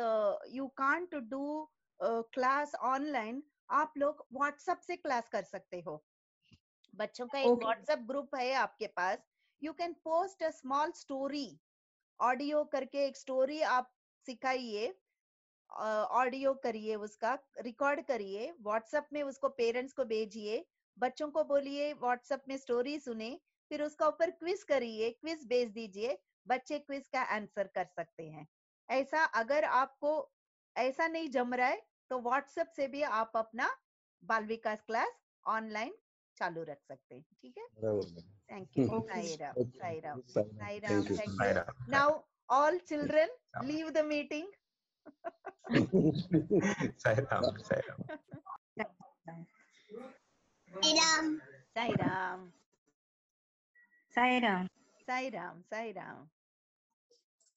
you can't do class online, आप लोग व्हाट्सएप से क्लास कर सकते हो. बच्चों का एक व्हाट्सएप ग्रुप है आपके पास. You can post a small story, audio करके एक स्टोरी आप सिखाइए, ऑडियो करिए, उसका रिकॉर्ड करिए, व्हाट्सएप में उसको पेरेंट्स को भेजिए, बच्चों को बोलिए व्हाट्सएप में स्टोरी सुने, फिर उसका ऊपर क्विज करिए, क्विज भेज दीजिए, बच्चे क्विज का आंसर कर सकते हैं. ऐसा अगर आपको ऐसा नहीं जम रहा है तो व्हाट्सएप से भी आप अपना बाल विकास क्लास ऑनलाइन चालू रख सकते हैं. ठीक है. बराबर. Thank you. Okay. Sai Ram. Okay. Sai Ram. Thank Sai you. Ram. Thank you. Thank Sai you. Ram. Now all children leave the meeting. Sai Ram. Sai Ram. Sai Ram. Sai Ram. Sai Ram. Sai Ram.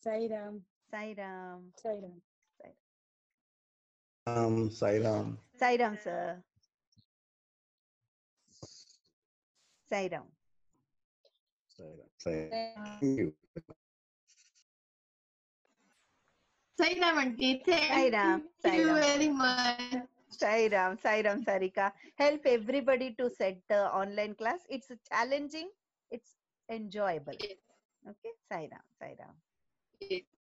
Sai Ram. Sai Ram. Sai Ram. Sai Ram. Sai Ram, sir. Sai Ram. Thank you. Sai Ram aunty. Sai Ram. Thank Sai you Ram. very much. Sai Ram. Sai Ram, Sarika. Help everybody to set the online class. It's challenging. It's enjoyable. Yes. Okay. Sai Ram. Sai Ram. Yes.